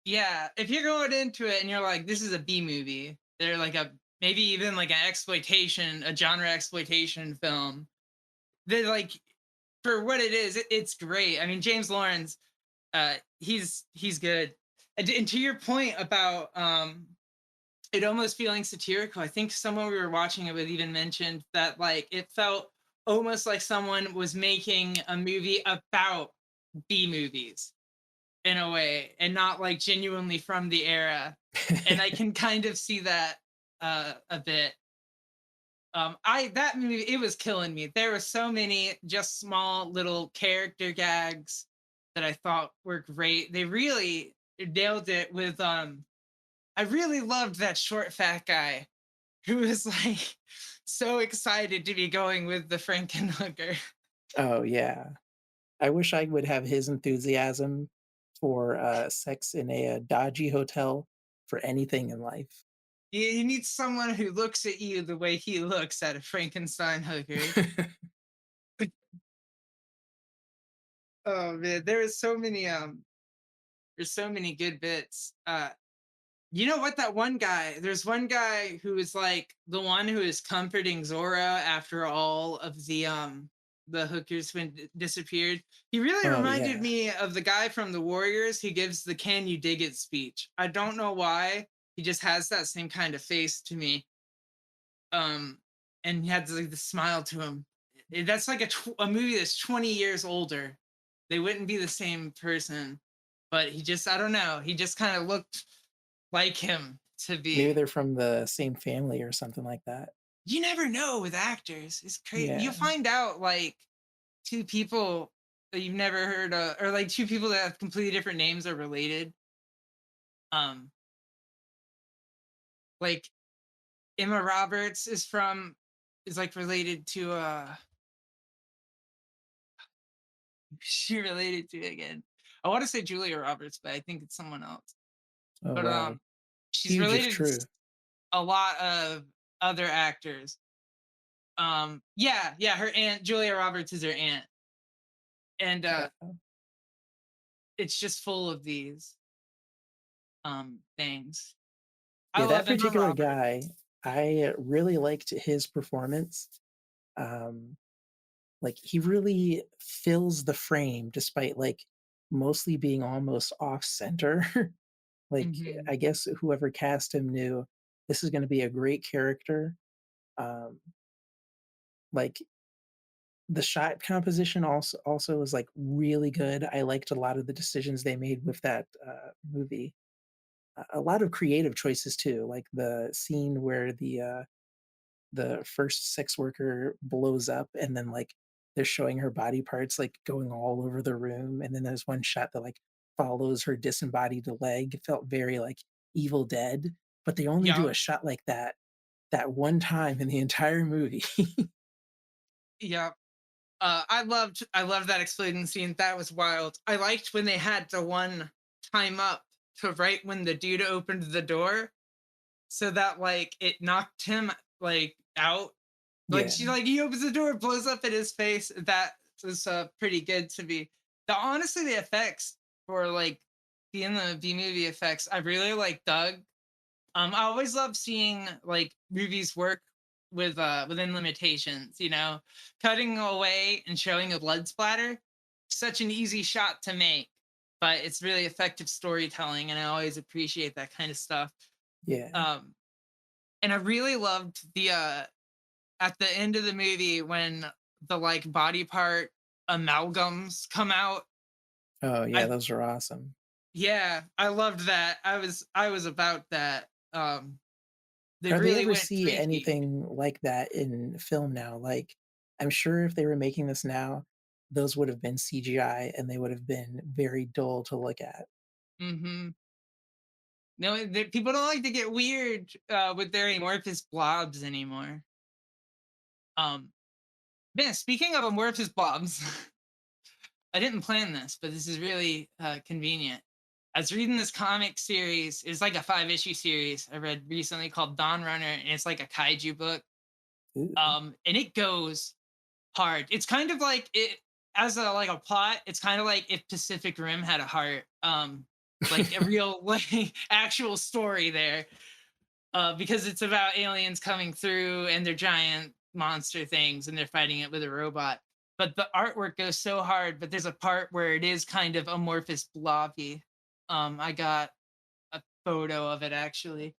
S1: yeah. If you're going into it and you're like, this is a B movie, they're like a maybe even like an exploitation, a genre exploitation film. They're like for what it is, it's great. I mean, James Lawrence, he's good. And to your point about it almost feeling satirical, I think someone we were watching it with even mentioned that like it felt almost like someone was making a movie about B movies in a way and not like genuinely from the era. And I can kind of see that a bit. I that movie it was killing me. There were so many just small little character gags that I thought were great. They really nailed it with I really loved that short fat guy who was like so excited to be going with the Frankenhooker.
S2: Oh yeah, I wish I would have his enthusiasm for sex in a, dodgy hotel for anything in life.
S1: You need someone who looks at you the way he looks at a Frankenstein hooker. Oh man, there's so many good bits. You know what? That one guy, there's one guy who is like the one who is comforting Zora after all of the hookers when disappeared. He really
S2: Oh
S1: reminded
S2: yeah.
S1: me of the guy from the Warriors who gives the "Can you dig it" speech. I don't know why. He just has that same kind of face to me. Um, and he had like the smile to him. That's like a movie that's 20 years older. They wouldn't be the same person, but he just I don't know. He just kind of looked like him to
S2: Maybe
S1: be.
S2: they're from the same family or something like that.
S1: You never know with actors. It's crazy. You
S2: Yeah.
S1: find out like two people that you've never heard of, or like two people that have completely different names are related. Um, like Emma Roberts is like related to she related to again. I want to say Julia Roberts, but I think it's someone else.
S2: Oh
S1: But
S2: wow.
S1: she's
S2: Huge if
S1: related to
S2: true.
S1: a lot of other actors. Yeah, yeah, her aunt Julia Roberts is her aunt, and
S2: Uh,
S1: it's just full of these things. I
S2: yeah, that
S1: love Emma
S2: particular
S1: Roberts.
S2: guy, I really liked his performance. Um, like he really fills the frame despite like mostly being almost off center. Like
S1: Hmm.
S2: I guess whoever cast him knew this is going to be a great character. Um, like the shot composition also was like really good. I liked a lot of the decisions they made with that movie. A lot of creative choices too, like the scene where the first sex worker blows up and then like they're showing her body parts like going all over the room. And then there's one shot that like follows her disembodied leg. It felt very like Evil Dead, but they only do
S1: Yeah,
S2: a shot like that one time in the entire movie.
S1: yeah. I loved that exploding scene. That was wild. I liked when they had the one time up to right when the dude opened the door, so that like it knocked him like out. Like
S2: Yeah.
S1: she like he opens the door, blows up in his face. That was pretty good to me. The honestly the effects for like being the B movie effects, I really like dug. I always love seeing like movies work with within limitations, you know, cutting away and showing a blood splatter, such an easy shot to make, but it's really effective storytelling, and I always appreciate that kind of stuff.
S2: Yeah.
S1: Um, and I really loved the at the end of the movie when the like body part amalgams come out.
S2: Oh yeah,
S1: I
S2: those are awesome.
S1: Yeah, I loved that. I was about that. They
S2: Hardly
S1: really
S2: ever
S1: went
S2: see
S1: freaky.
S2: anything like that in film now. Like, I'm sure if they were making this now, those would have been CGI and they would have been very dull to look at.
S1: Hmm. No, people don't like to get weird with their amorphous blobs anymore. Um, Man, speaking of amorphous blobs, I didn't plan this, but this is really convenient. I was reading this comic series. It's like a 5 issue series I read recently called Dawn Runner, and it's like a kaiju book.
S2: Ooh.
S1: And it goes hard. It's kind of like it as a like a plot. It's kind of like if Pacific Rim had a heart. Like a real like actual story there. Because it's about aliens coming through and they're giant monster things and they're fighting it with a robot. But the artwork goes so hard. But there's a part where it is kind of amorphous blobby. I got a photo of it actually.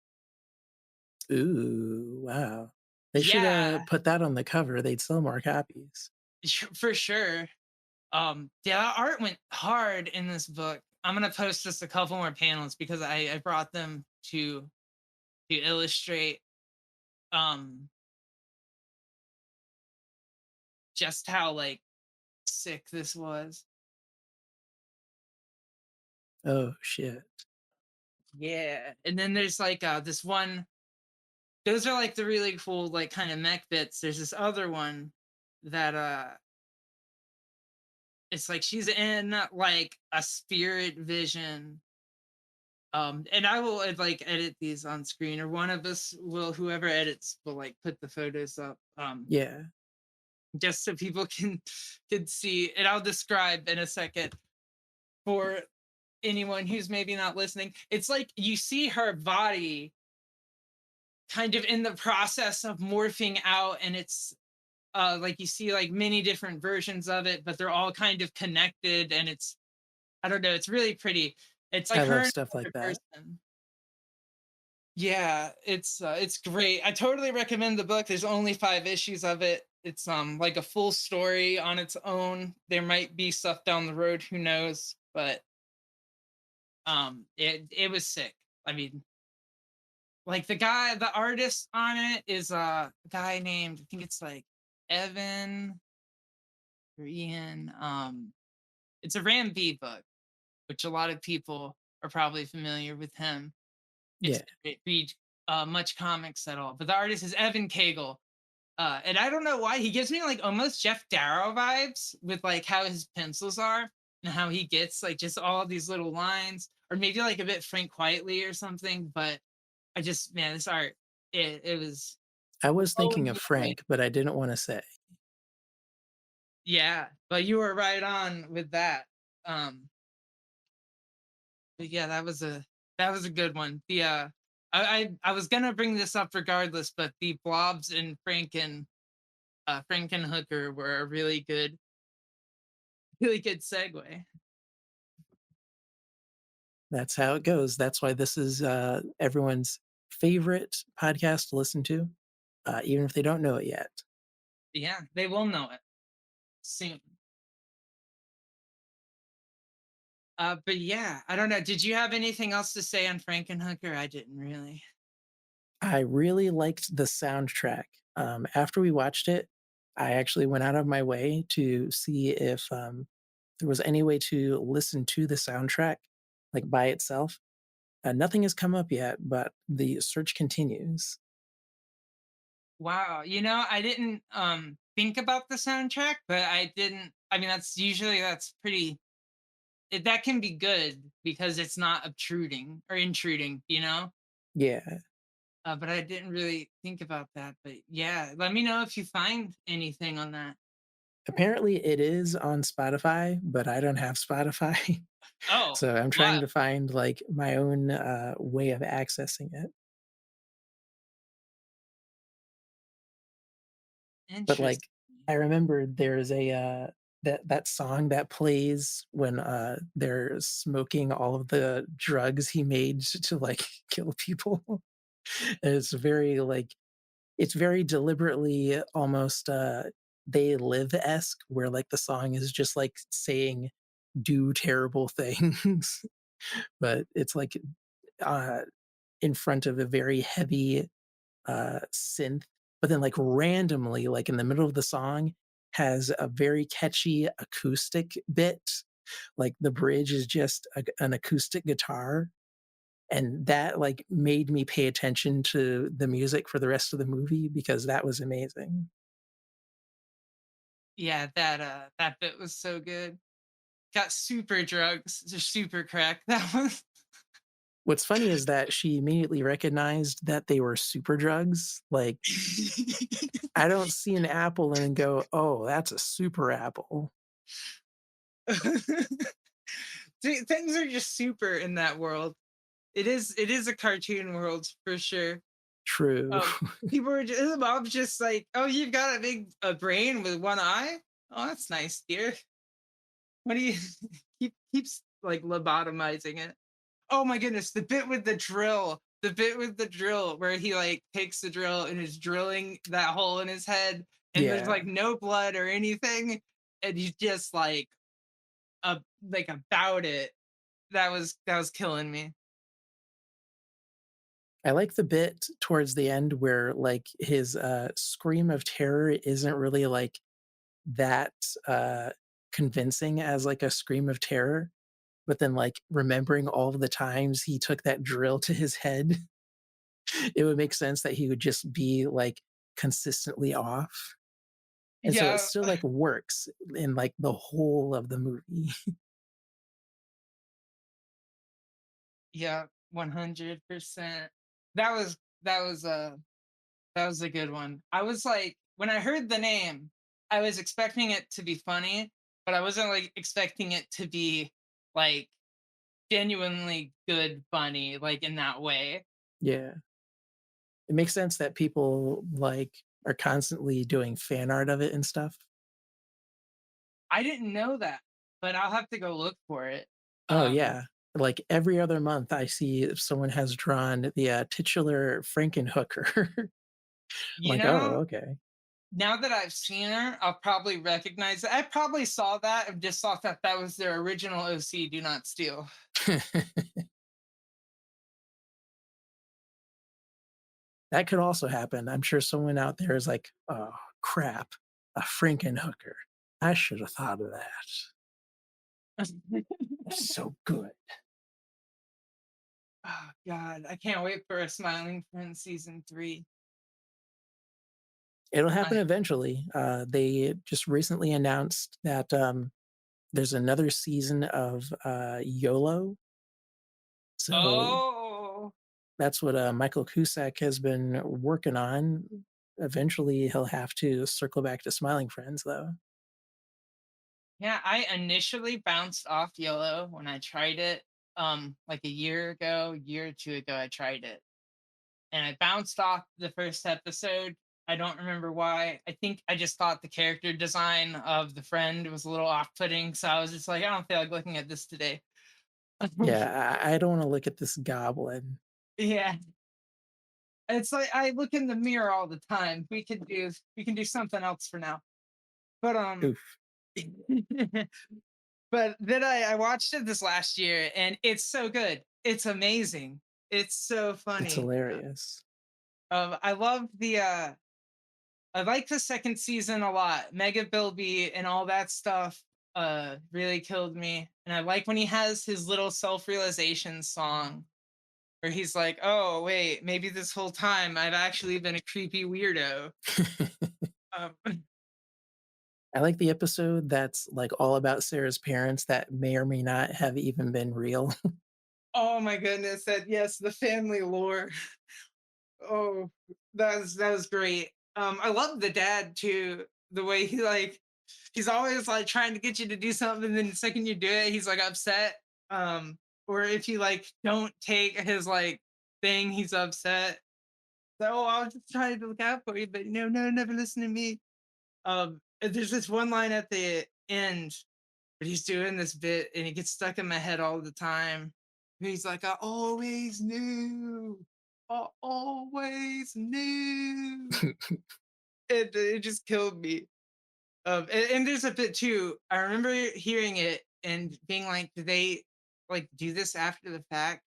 S2: Ooh, wow. They should
S1: Yeah,
S2: put that on the cover. They'd sell more copies.
S1: for sure. Yeah, the art went hard in this book. I'm gonna post just a couple more panels because I brought them to illustrate um just how like sick this was.
S2: Oh shit.
S1: Yeah. And then there's like this one, those are like the really cool like kind of mech bits. There's this other one that it's like she's in like a spirit vision. And I will like edit these on screen, or one of us will, whoever edits will like put the photos up.
S2: Yeah.
S1: Just so people can see, and I'll describe in a second for anyone who's maybe not listening. It's like you see her body kind of in the process of morphing out, and it's like you see like many different versions of it, but they're all kind of connected, and it's, I don't know, it's really pretty. It's like
S2: I
S1: her
S2: love
S1: and
S2: stuff like
S1: another
S2: that.
S1: person. Yeah, it's great. I totally recommend the book. There's only 5 issues of it. It's like a full story on its own. There might be stuff down the road, who knows, but it was sick. I mean, like the artist on it is a guy named, I think it's like Evan or Ian. It's a Ram V book, which a lot of people are probably familiar with him. If
S2: Yeah.
S1: they read much comics at all. But the artist is Evan Cagle. And I don't know why he gives me like almost Jeff Darrow vibes with like how his pencils are and how he gets like just all these little lines, or maybe like a bit Frank Quietly or something. But I just, man, this art, it was
S2: I was
S1: blowing
S2: thinking of
S1: me away.
S2: Frank, but I didn't want to say.
S1: Yeah, but you were right on with that. Um, but yeah, that was a good one. The I was gonna bring this up regardless, but the blobs and Frankenhooker were a really good segue.
S2: That's how it goes. That's why this is everyone's favorite podcast to listen to, even if they don't know it yet.
S1: Yeah, they will know it soon. But yeah, I don't know. Did you have anything else to say on Frankenhooker? I didn't really.
S2: I really liked the soundtrack. After we watched it, I actually went out of my way to see if there was any way to listen to the soundtrack like by itself. Nothing has come up yet, but the search continues.
S1: Wow. I didn't think about the soundtrack, but I mean that's pretty that can be good because it's not obtruding or intruding,
S2: Yeah.
S1: But I didn't really think about that. But yeah, let me know if you find anything on that.
S2: Apparently it is on Spotify, but I don't have Spotify.
S1: Oh,
S2: So I'm trying
S1: wow.
S2: to find like my own way of accessing it. But like
S1: Interesting.
S2: I remember there's a that song that plays when they're smoking all of the drugs he made to like kill people. And it's very like it's very deliberately almost They Live-esque where like the song is just like saying do terrible things, but it's like uh in front of a very heavy synth, but then like randomly, like in the middle of the song, has a very catchy acoustic bit. Like the bridge is just an acoustic guitar, and that like made me pay attention to the music for the rest of the movie because that was amazing.
S1: Yeah, that bit was so good. Got super drugs, just super crack. That was
S2: What's funny is that she immediately recognized that they were super drugs. Like, I don't see an apple and then go, "Oh, that's a super apple."
S1: Things are just super in that world. It is a cartoon world for sure.
S2: True.
S1: People were just, the mom's just like, "Oh, you've got a big a brain with one eye. Oh, that's nice, dear. What do you keeps like lobotomizing it?" Oh my goodness, the bit with the drill where he like takes the drill and is drilling that hole in his head, and there's
S2: Yeah.
S1: like no blood or anything, and he's just like about it. That was killing me.
S2: I like the bit towards the end where, like, his, scream of terror isn't really, like, that, convincing as, like, a scream of terror, but then, like, remembering all of the times he took that drill to his head, it would make sense that he would just be, like, consistently off, and so it
S1: Yeah,
S2: still, like, works in, like, the whole of the movie.
S1: yeah, 100%. That was a good one. I was like, when I heard the name, I was expecting it to be funny, but I wasn't like expecting it to be like genuinely good funny, like in that way.
S2: Yeah. It makes sense that people, like, are constantly doing fan art of it and stuff.
S1: I didn't know that, but I'll have to go look for it.
S2: Oh,
S1: Um,
S2: yeah. Like, every other month, I see if someone has drawn the, titular Frankenhooker. I'm
S1: you
S2: like, "Oh,
S1: know,
S2: okay."
S1: now that I've seen her, I'll probably recognize it. I probably saw that and just thought that that was their original OC, Do Not Steal.
S2: That could also happen. I'm sure someone out there is like, "Oh, crap, a Frankenhooker. I should have thought of that. It's so good."
S1: Oh God, I can't wait for a Smiling Friends season 3.
S2: It'll happen
S1: I
S2: eventually. They just recently announced that, there's another season of, YOLO, so
S1: Oh
S2: that's what, Michael Cusack has been working on. Eventually, he'll have to circle back to Smiling Friends, though.
S1: yeah, I initially bounced off YOLO when I tried it. Like a year or two ago, I tried it, and I bounced off the first episode. I don't remember why. I think I just thought the character design of the friend was a little off-putting, so I was just like, I don't feel like looking at this today.
S2: Yeah, I don't wanna look at this goblin.
S1: Yeah, it's like I look in the mirror all the time. We can do something else for now. But
S2: Oof,
S1: but then I watched it this last year, and it's so good. It's amazing. It's so
S2: it's
S1: funny.
S2: hilarious.
S1: I love I like the second season a lot. Mega Bilby and all that stuff really killed me. And I like when he has his little self-realization song where he's like, "Oh, wait, maybe this whole time I've actually been a creepy weirdo." Um,
S2: I like the episode that's, like, all about Sarah's parents that may or may not have even been real.
S1: oh my goodness, that yes, the family lore. Oh, that was great. I love the dad too. The way he like he's always like trying to get you to do something, and then the second you do it, he's like upset. Or if you like don't take his like thing, he's upset. So, oh, I was just trying to look out for you, but no, no, never listen to me. And there's this one line at the end but he's doing this bit and it gets stuck in my head all the time. He's like, I always knew. I always knew. It just killed me. And there's a bit too. I remember hearing it and being like, do they like do this after the fact?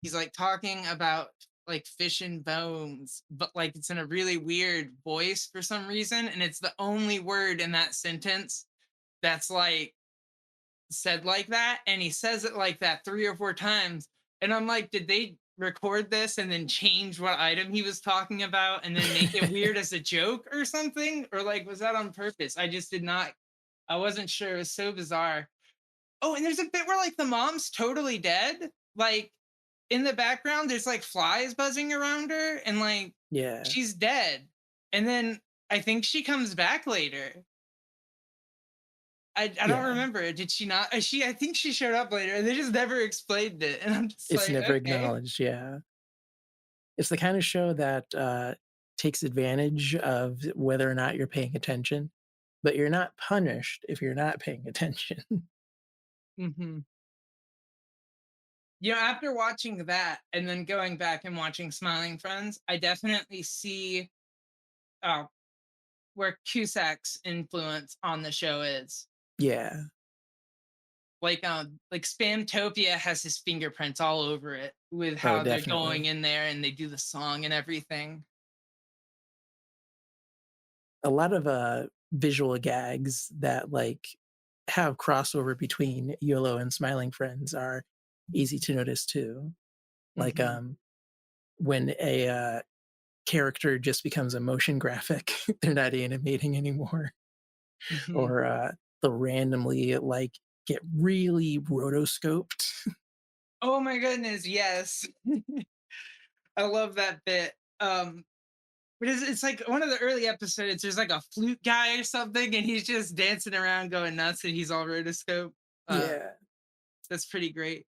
S1: He's like talking about like fish and bones, but like it's in a really weird voice for some reason. And it's the only word in that sentence that's like said like that, and he says it like that 3 or 4 times, and I'm like, "Did they record this and then change what item he was talking about and then make it weird as a joke or something? Or, like, was that on purpose?" I just did not I wasn't sure, it was so bizarre. Oh, and there's a bit where, like, the mom's totally dead, like, in the background, there's, like, flies buzzing around her, and, like,
S2: Yeah.
S1: she's dead, and then I think she comes back later. I don't
S2: Yeah.
S1: remember. Did she not? I think she showed up later, and they just never explained it. And I'm just
S2: It's
S1: like,
S2: never
S1: okay.
S2: acknowledged, yeah. It's the kind of show that, takes advantage of whether or not you're paying attention, but you're not punished if you're not paying attention.
S1: Hmm. You know, after watching that and then going back and watching Smiling Friends, I definitely see uh, where Cusack's influence on the show is.
S2: Yeah.
S1: Like Spamtopia has his fingerprints all over it with
S2: Oh,
S1: how they're going
S2: definitely.
S1: in there and they do the song and everything.
S2: A lot of, visual gags that, like, have crossover between YOLO and Smiling Friends are easy to notice too. Like,
S1: Hmm.
S2: when a, character just becomes a motion graphic, they're not animating anymore,
S1: Hmm.
S2: or, they'll randomly, like, get really rotoscoped.
S1: Oh my goodness, yes. I love that bit. Because it's like one of the early episodes, there's like a flute guy or something, and he's just dancing around going nuts and he's all rotoscope. Uh,
S2: Yeah.
S1: that's pretty great.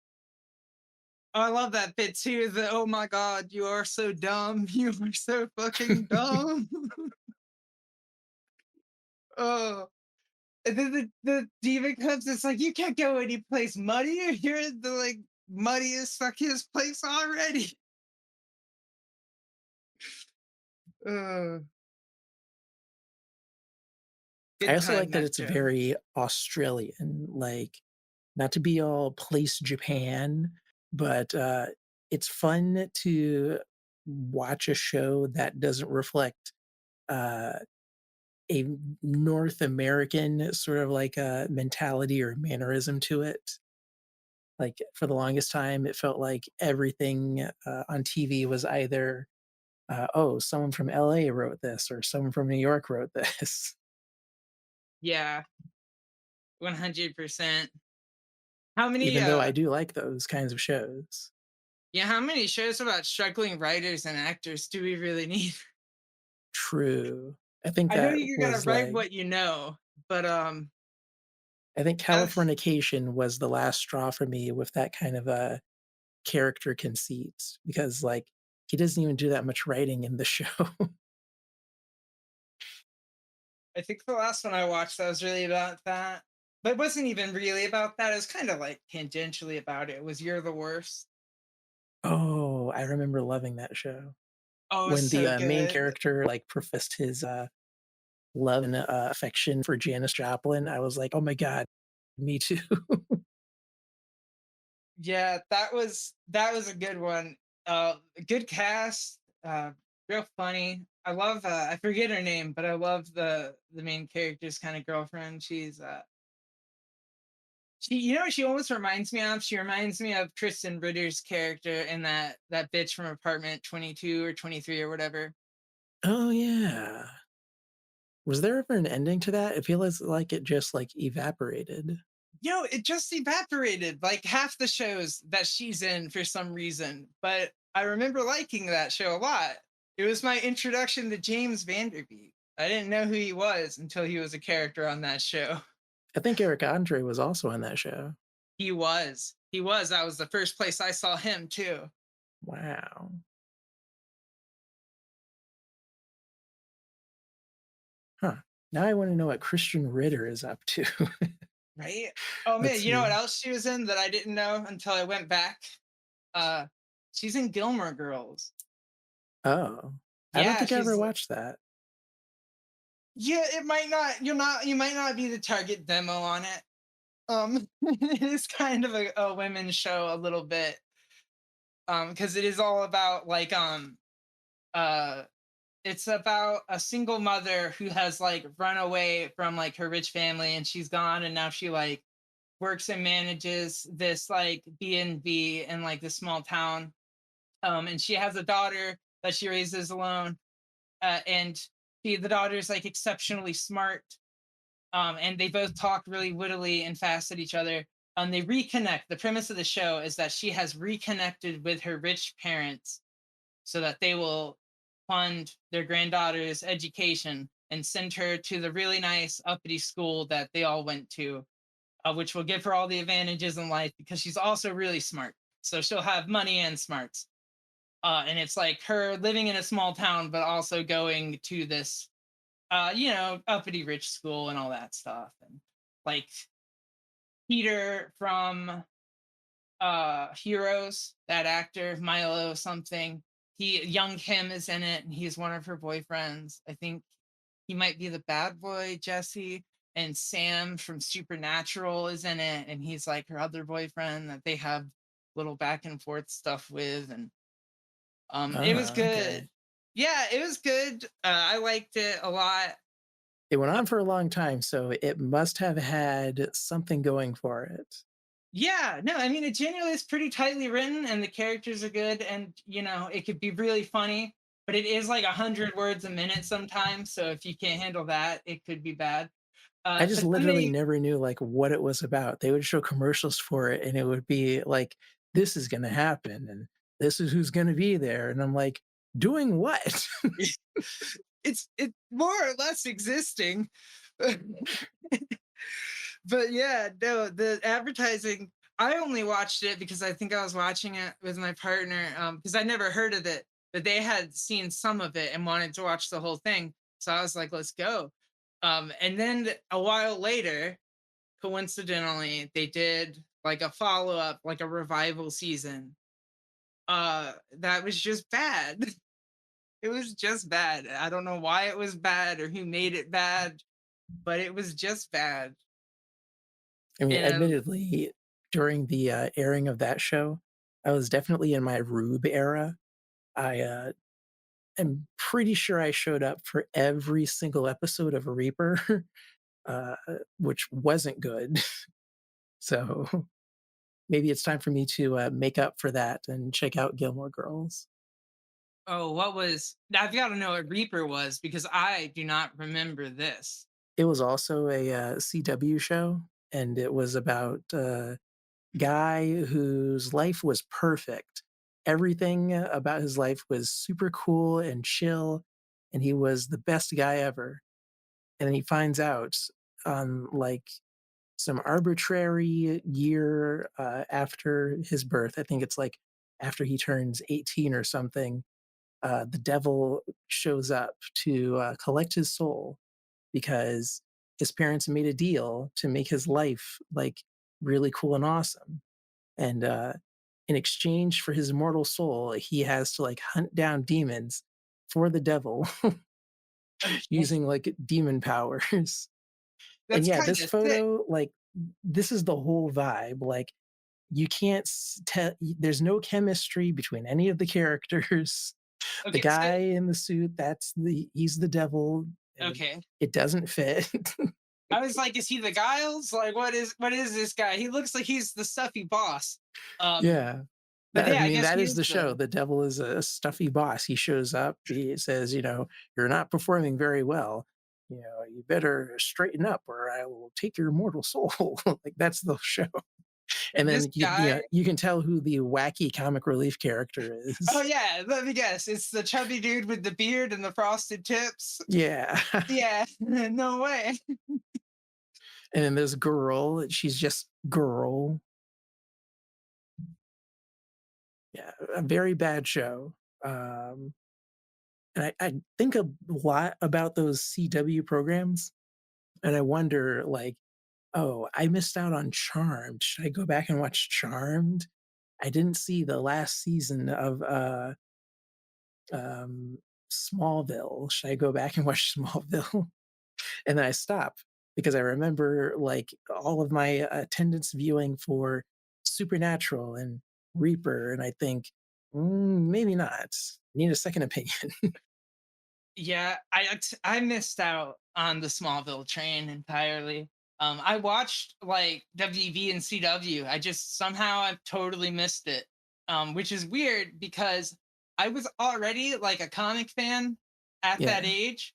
S1: Oh, I love that bit too. The oh my god, you are so dumb. You are so fucking dumb. Oh. And then the demon comes, it's like you can't go any place muddier. You're in the like muddiest, fuckiest place already. Uh,
S2: I
S1: good
S2: also
S1: time
S2: like that
S1: that
S2: it's
S1: show.
S2: very Australian, like, not to be all place Japan, but, it's fun to watch a show that doesn't reflect, uh, a North American sort of like a mentality or mannerism to it. Like, for the longest time, it felt like everything, on TV was either, "Oh, someone from LA wrote this," or "Someone from New York wrote this."
S1: Yeah, 100%. How many
S2: Even though I do like those kinds of shows.
S1: Yeah, how many shows about struggling writers and actors do we really need?
S2: True. I think
S1: I know
S2: that
S1: you gotta
S2: was,
S1: write
S2: like
S1: what you know, but
S2: I think
S1: that's
S2: Californication was the last straw for me with that kind of a character conceit because, like, he doesn't even do that much writing in the show.
S1: I think the last one I watched that was really about that. But it wasn't even really about that. It was kind of like tangentially about it. It was You're the Worst.
S2: Oh, I remember loving that show.
S1: Oh, it's
S2: When the,
S1: so
S2: main
S1: good.
S2: character, like, professed his, love and, affection for Janis Joplin, I was like, "Oh my god, me too."
S1: Yeah, that was a good one. Good cast. real funny. I love I forget her name, but I love the main character's kind of girlfriend. She, you know what she almost reminds me of? She reminds me of Kristen Ritter's character in that bitch from Apartment 22 or 23 or whatever.
S2: Oh, yeah. Was there ever an ending to that? It feels like it just, like, evaporated.
S1: You know, it just evaporated like half the shows that she's in for some reason. But I remember liking that show a lot. It was my introduction to James Vanderbeek. I didn't know who he was until he was a character on that show.
S2: I think Eric Andre was also on that show.
S1: He was. He was. That was the first place I saw him too.
S2: Wow. Huh. Now I wanna know what Christian Ritter is up to.
S1: Right? Oh
S2: Let's
S1: man, you know what
S2: see.
S1: else she was in that I didn't know until I went back? Uh she's in Gilmore Girls.
S2: Oh. I don't
S1: Yeah,
S2: think I ever
S1: she's
S2: watched that.
S1: yeah, it might not you might not be the target demo on it. It is kind of a women's show a little bit. Because it is all about like uh it's about a single mother who has like run away from like her rich family and she's gone and now she like works and manages this like B&B in like this small town. And she has a daughter that she raises alone. And the daughter is like exceptionally smart. And they both talk really wittily and fast at each other. They reconnect. The premise of the show is that she has reconnected with her rich parents so that they will fund their granddaughter's education and send her to the really nice uppity school that they all went to, which will give her all the advantages in life because she's also really smart. So she'll have money and smarts. And it's like her living in a small town, but also going to this, uppity rich school and all that stuff. And like Peter from Heroes, that actor, Milo something. Young Kim is in it, and he's one of her boyfriends. I think he might be the bad boy, Jesse. And Sam from Supernatural is in it, and he's like her other boyfriend that they have little back and forth stuff with. And it was
S2: Oh,
S1: good.
S2: okay.
S1: Yeah, it was good. I liked it a lot.
S2: It went on for a long time, so it must have had something going for it.
S1: Yeah, no, I mean it genuinely is pretty tightly written and the characters are good and it could be really funny, but it is like 100 words a minute sometimes. So if you can't handle that, it could be bad.
S2: I just
S1: But then
S2: literally
S1: they
S2: never knew, like, what it was about. They would show commercials for it, and it would be like, "This is gonna happen, and this is who's gonna be there," and I'm like, "Doing what?"
S1: it's more or less existing. But yeah, no, the advertising, I only watched it because I think I was watching it with my partner, because I never heard of it, but they had seen some of it and wanted to watch the whole thing. So I was like, let's go. And then a while later, coincidentally, they did like a follow-up, like a revival season. That was just bad. It was just bad. I don't know why it was bad or who made it bad, but it was just bad.
S2: I mean,
S1: And
S2: admittedly, during the, airing of that show, I was definitely in my Rube era. I, am pretty sure I showed up for every single episode of Reaper, uh, which wasn't good. So, maybe it's time for me to, make up for that and check out Gilmore Girls.
S1: oh, what was I've got to know what Reaper was because I do not remember this.
S2: It was also a, CW show, and it was about a guy whose life was perfect. Everything about his life was super cool and chill, and he was the best guy ever. And then he finds out on, like, some arbitrary year, after his birth, I think it's, like, after he turns 18 or something, the devil shows up to, collect his soul because his parents made a deal to make his life like really cool and awesome. And in exchange for his immortal soul, he has to like hunt down demons for the devil
S1: Okay.
S2: using like demon powers. And
S1: That's
S2: yeah,
S1: kind
S2: this
S1: of sick.
S2: photo, like, this is the whole vibe. Like, you can't tell, there's no chemistry between any of the characters. The
S1: Okay, so
S2: guy in the suit, he's the devil, and
S1: okay.
S2: it doesn't fit.
S1: I was like, is he the Giles? Like, what is this guy? He looks like he's the stuffy boss. Um,
S2: Yeah.
S1: but
S2: I
S1: yeah, I
S2: mean,
S1: guess
S2: that
S1: he
S2: is
S1: is
S2: the show.
S1: the
S2: The devil is a stuffy boss. He shows up, he says, "You're not performing very well. You better straighten up or I will take your mortal soul." Like, that's the show. And
S1: this
S2: then
S1: guy.
S2: you can tell who the wacky comic relief character
S1: Oh
S2: is.
S1: yeah, let me guess. It's the chubby dude with the beard and the frosted tips.
S2: Yeah.
S1: Yeah, no way.
S2: And then this girl, she's just girl. Yeah, a very bad show. Um, and I think a lot about those CW programs, and I wonder, like, oh, I missed out on Charmed. Should I go back and watch Charmed? I didn't see the last season of um, Smallville. Should I go back and watch Smallville? And then I stop because I remember like all of my attendance viewing for Supernatural and Reaper, and I think maybe not. Need a second opinion.
S1: Yeah, I missed out on the Smallville train entirely. I watched like WB and CW. I just somehow I've totally missed it. Which is weird because I was already like a comic fan at
S2: Yeah,
S1: that age.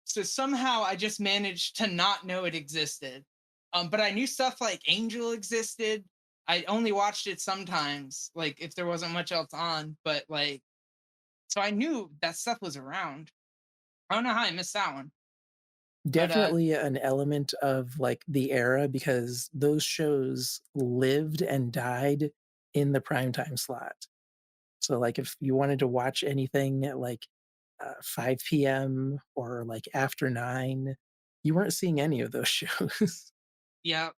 S1: So somehow I just managed to not know it existed. But I knew stuff like Angel existed. I only watched it sometimes, like if there wasn't much else on, but like so I knew that stuff was around. I don't know how I missed that one. But
S2: definitely an element of like the era because those shows lived and died in the primetime slot. So like if you wanted to watch anything at like 5 p.m. or like after 9, you weren't seeing any of those shows.
S1: yeah,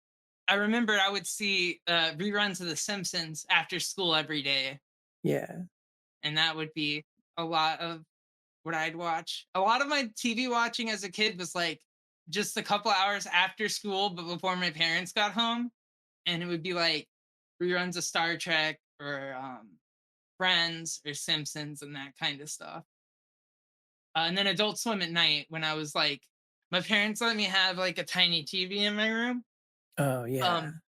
S1: I remember I would see reruns of The Simpsons after school every day,
S2: Yeah.
S1: and that would be a lot of what I'd watch. A lot of my TV watching as a kid was like just a couple hours after school, but before my parents got home, and it would be like reruns of Star Trek or Friends or Simpsons and that kind of stuff. And then Adult Swim at night when I was like, my parents let me have like a tiny TV in my room.
S2: Oh, yeah.
S1: Um,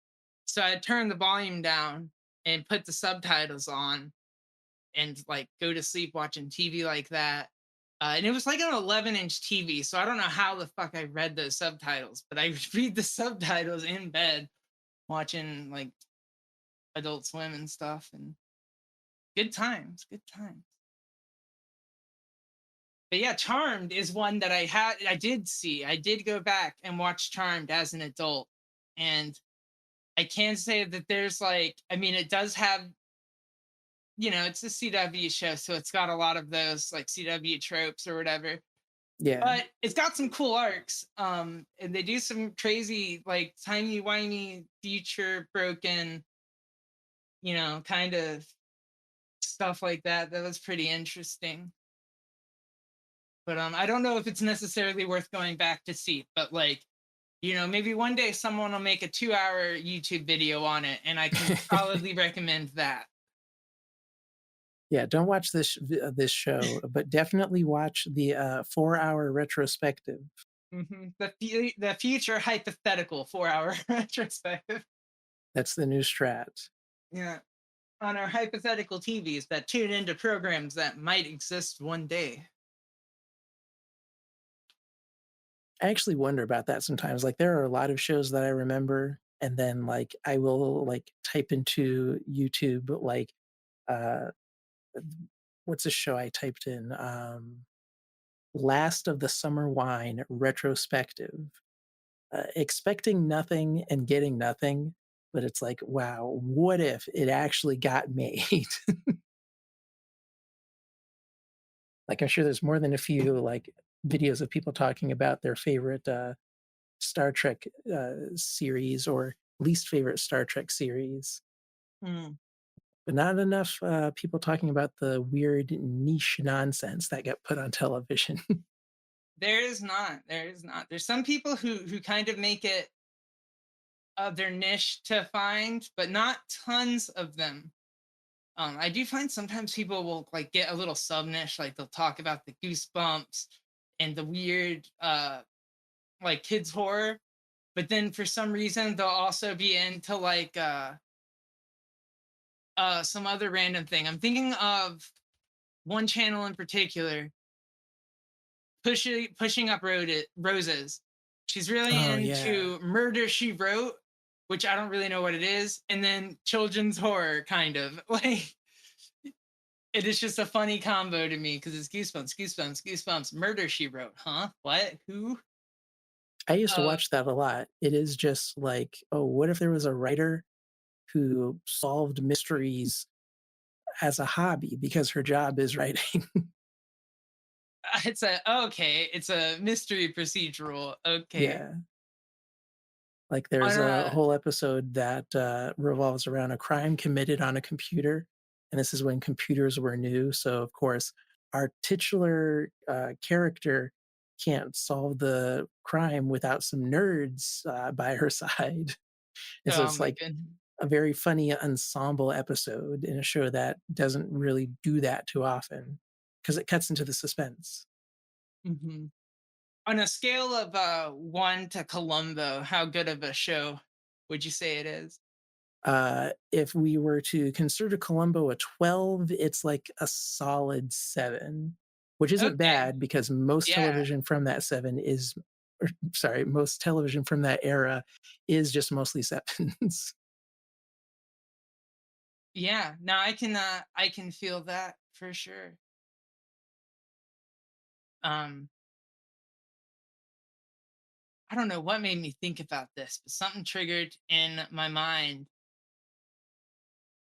S1: so I turned the volume down and put the subtitles on and like go to sleep watching TV like that. And it was like an 11-inch TV, so I don't know how the fuck I read those subtitles, but I would read the subtitles in bed watching like Adult Swim and stuff, and good times, good times. But yeah, Charmed is one that I did see. I did go back and watch Charmed as an adult. And I can say that there's like, I mean, it does have, it's a CW show, so it's got a lot of those like CW tropes or whatever.
S2: Yeah.
S1: But it's got some cool arcs. And they do some crazy, like timey-wimey future broken, kind of stuff like that. That was pretty interesting. But I don't know if it's necessarily worth going back to see. But like, maybe one day someone will make a 2-hour YouTube video on it, and I can solidly recommend that.
S2: Yeah, don't watch this show, but definitely watch the 4-hour retrospective.
S1: The future hypothetical 4-hour retrospective.
S2: That's the new strat.
S1: Yeah, on our hypothetical TVs that tune into programs that might exist one day.
S2: I actually wonder about that sometimes. Like there are a lot of shows that I remember, and then like I will like type into YouTube like uh what's a show I typed in? Last of the Summer Wine retrospective. Expecting nothing and getting nothing, but it's like, wow, what if it actually got made? Like I'm sure there's more than a few like videos of people talking about their favorite Star Trek series or least favorite Star Trek series,
S1: Hmm.
S2: but not enough people talking about the weird niche nonsense that got put on television.
S1: There is not. There is not. There's some people who kind of make it their niche to find, but not tons of them. I do find sometimes people will like get a little subniche, like they'll talk about the goosebumps and the weird like kids horror, but then for some reason they'll also be into like some other random thing. I'm thinking of one channel in particular, pushing up roses. She's really
S2: Oh yeah.
S1: into Murder She Wrote, which I don't really know what it is, and then children's horror, kind of like it is just a funny combo to me because it's goosebumps, goosebumps, goosebumps. Murder She Wrote, huh? What? Who?
S2: I used to
S1: Uh,
S2: watch that a lot. It is just like, oh, what if there was a writer who solved mysteries as a hobby because her job is writing?
S1: it's a okay. It's a mystery procedural. Okay.
S2: Yeah. Like there's
S1: On
S2: a
S1: a
S2: whole episode that revolves around a crime committed on a computer. And this is when computers were new. So, of course, our titular character can't solve the crime without some nerds by her side. And so
S1: oh
S2: it's
S1: my
S2: like
S1: goodness.
S2: a very funny ensemble episode in a show that doesn't really do that too often because it cuts into the suspense.
S1: Mhm. On a scale of 1 to Columbo, how good of a show would you say it is?
S2: If we were to consider Columbo a 12, it's like a solid 7, which isn't
S1: Okay.
S2: bad because most
S1: Yeah.
S2: television from that 7 is or sorry, most television from that era is just mostly 7s.
S1: Yeah. No, I can feel that for sure. Um I don't know what made me think about this, but something triggered in my mind.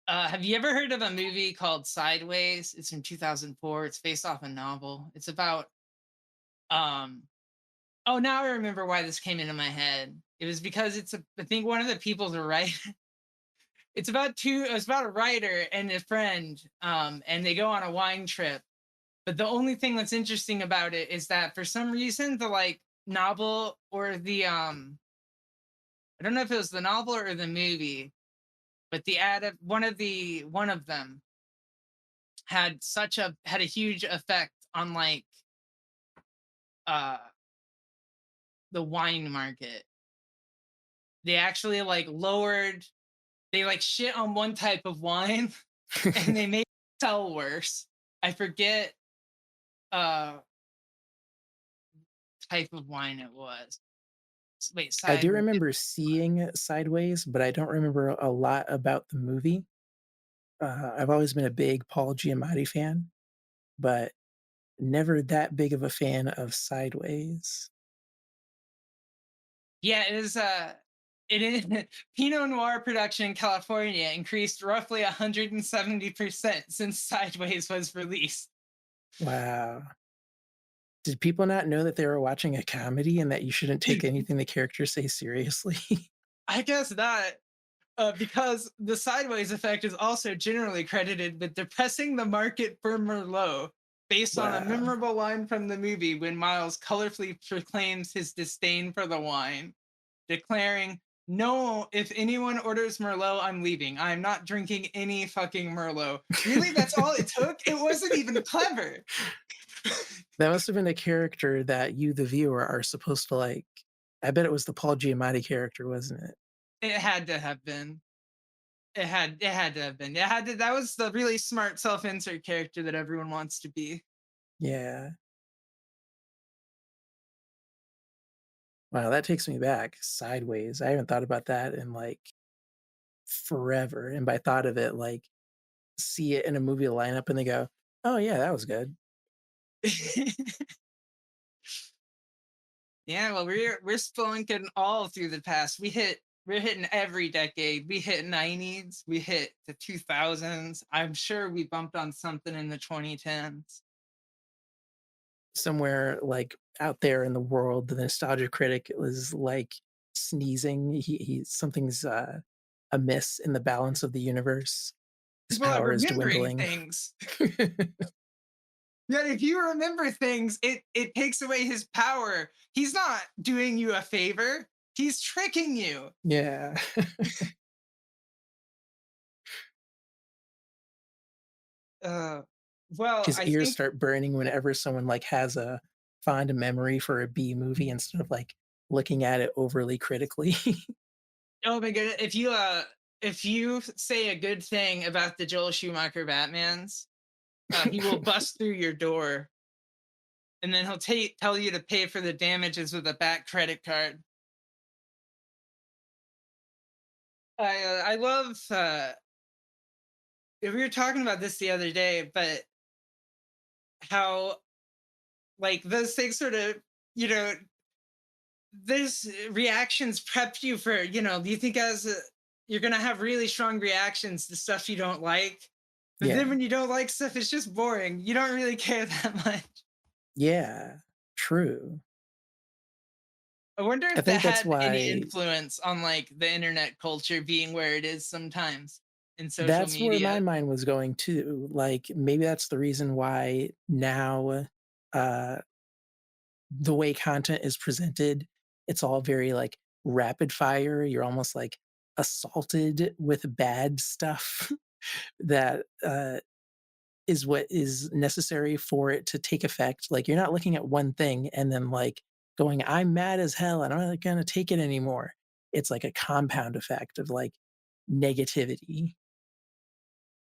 S1: Have you ever heard of a movie called Sideways? It's from 2004. It's based off a novel. It's about um oh, now I remember why this came into my head. It was because I think one of the people's a writer. It's about a writer and a friend, and they go on a wine trip. But the only thing that's interesting about it is that for some reason the like novel or the I don't know if it was the novel or the movie, but the ad of one of them had a huge effect on like uh the wine market. They actually like lowered they like shit on one type of wine and they made it sell worse. I forget uh type of wine it was. Wait,
S2: I do
S1: sideways.
S2: remember seeing Sideways, but I don't remember a lot about the movie. I've always been a big Paul Giamatti fan, but never that big of a fan of Sideways.
S1: Yeah, it is Pinot Noir production in California increased roughly 170% since Sideways was released.
S2: Wow. Did people not know that they were watching a comedy and that you shouldn't take anything the characters say seriously?
S1: I guess not. Because the sideways effect is also generally credited with depressing the market for Merlot, based on a
S2: Wow.
S1: memorable line from the movie when Miles colorfully proclaims his disdain for the wine, declaring, "No, if anyone orders Merlot, I'm leaving. I'm not drinking any fucking Merlot." Really, that's all it took? It wasn't even clever.
S2: That must have been a character that you, the viewer, are supposed to like. I bet it was the Paul Giamatti character, wasn't it?
S1: It had to have been. It had to have been. That was the really smart self-insert character that everyone wants to be.
S2: Yeah. Wow, that takes me back. Sideways. I haven't thought about that in like forever. And by thought of it, like see it in a movie lineup and they go, oh yeah, that was good.
S1: Yeah, well, we're spelunking all through the past. We're hitting every decade. We hit 90s, we hit the 2000s. I'm sure we bumped on something in the 2010s.
S2: Somewhere like out there in the world, the nostalgia critic was like sneezing. He something's amiss in the balance of the universe. His
S1: People are
S2: power is
S1: remembering
S2: dwindling.
S1: things. Yeah, if you remember things, it takes away his power. He's not doing you a favor. He's tricking you.
S2: Yeah.
S1: Uh, well,
S2: His
S1: I
S2: ears
S1: think,
S2: start burning whenever someone, like, has a fond memory for a B movie instead of, like, looking at it overly critically.
S1: oh my god, if you say a good thing about the Joel Schumacher Batmans, he will bust through your door, and then tell you to pay for the damages with a back credit card. I love. We were talking about this the other day, but how like those things sort of, you know, this reactions prep you for, you think you're gonna have really strong reactions to stuff you don't like, but then
S2: Yeah.
S1: when you don't like stuff, it's just boring. You don't really care that much.
S2: Yeah. True.
S1: I wonder
S2: I
S1: if that
S2: think that's
S1: had any
S2: why
S1: influence on like the internet culture being where it is sometimes in social
S2: that's where my
S1: media.
S2: mind was going too. Like, maybe that's the reason why now, uh, the way content is presented, it's all very, like, rapid fire. You're almost, like, assaulted with bad stuff that, is what is necessary for it to take effect. Like, you're not looking at one thing and then, like, going, "I'm mad as hell, and I'm not gonna take it anymore." It's like a compound effect of, like, negativity.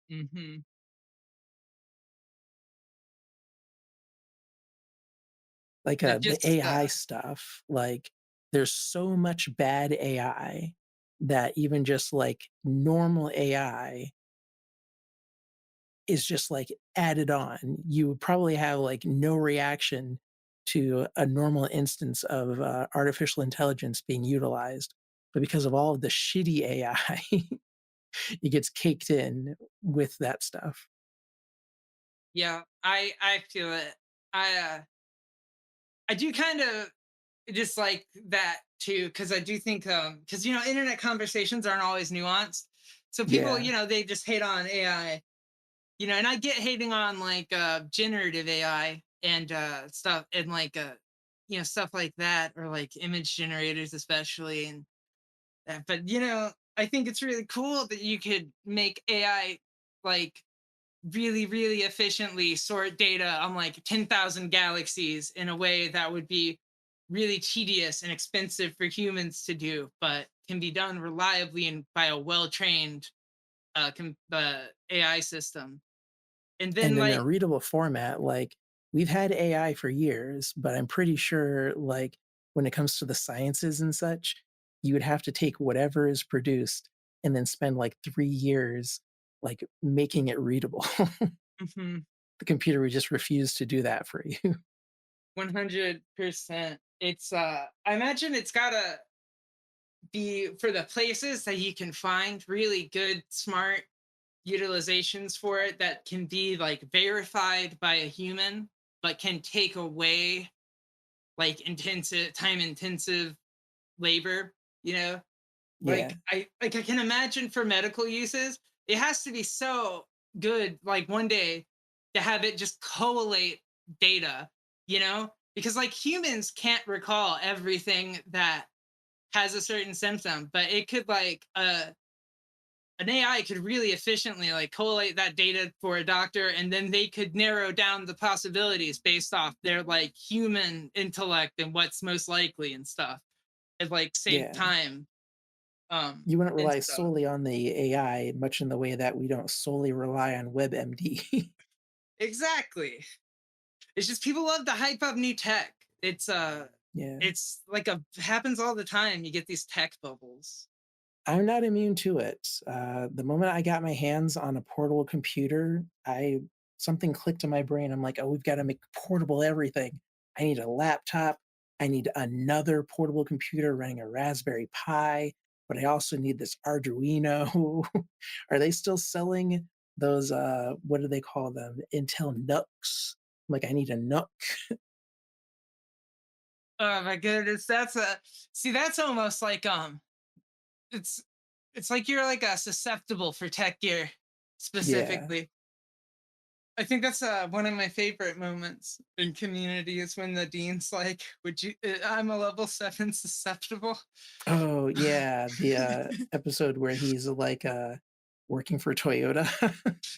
S1: Hmm.
S2: Like,
S1: That
S2: the
S1: just
S2: AI stuff, like, there's so much bad AI that even just, like, normal AI is just, like, added on. You would probably have, like, no reaction to a normal instance of, artificial intelligence being utilized, but because of all of the shitty AI, it gets caked in with that stuff.
S1: yeah, I feel it. I do kind of dislike that too, because I do think because internet conversations aren't always nuanced. So people,
S2: Yeah,
S1: they just hate on AI, and I get hating on like generative AI and stuff and like stuff like that, or like image generators especially, and that. But I think it's really cool that you could make AI like really, really efficiently sort data on like 10,000 galaxies in a way that would be really tedious and expensive for humans to do, but can be done reliably and by a well trained AI system. And then,
S2: and in a
S1: like,
S2: readable format, like, we've had AI for years, but I'm pretty sure, like, when it comes to the sciences and such, you would have to take whatever is produced and then spend, like, 3 years, like, making it readable.
S1: mhm,
S2: The computer would just refuse to do that for you.
S1: 100%. I imagine it's gotta be for the places that you can find really good, smart utilizations for it that can be like verified by a human, but can take away like time intensive labor, you know?
S2: Yeah,
S1: I can imagine for medical uses, it has to be so good, like one day, to have it just collate data, because like humans can't recall everything that has a certain symptom, but it could like an AI could really efficiently like collate that data for a doctor, and then they could narrow down the possibilities based off their like human intellect and what's most likely and stuff. It like save
S2: yeah.
S1: time
S2: You wouldn't
S1: and
S2: rely
S1: stuff.
S2: solely on the AI much in the way that we don't solely rely on WebMD.
S1: Exactly. It's just people love to hype up new tech.
S2: Yeah.
S1: It's like a happens all the time. You get these tech bubbles.
S2: I'm not immune to it. The moment I got my hands on a portable computer, I something clicked in my brain. I'm like, "Oh, we've gotta make portable everything. I need a laptop. I need another portable computer running a Raspberry Pi, but I also need this Arduino." Are they still selling those, what do they call them? Intel NUCs? Like, I need a NUC.
S1: Oh my goodness, that's almost like it's it's like you're like susceptible for tech gear
S2: Yeah.
S1: specifically. I think that's one of my favorite moments in Community is when the dean's like, "Would you? I'm a level 7 susceptible."
S2: Oh, yeah, the, episode where he's like, working for Toyota.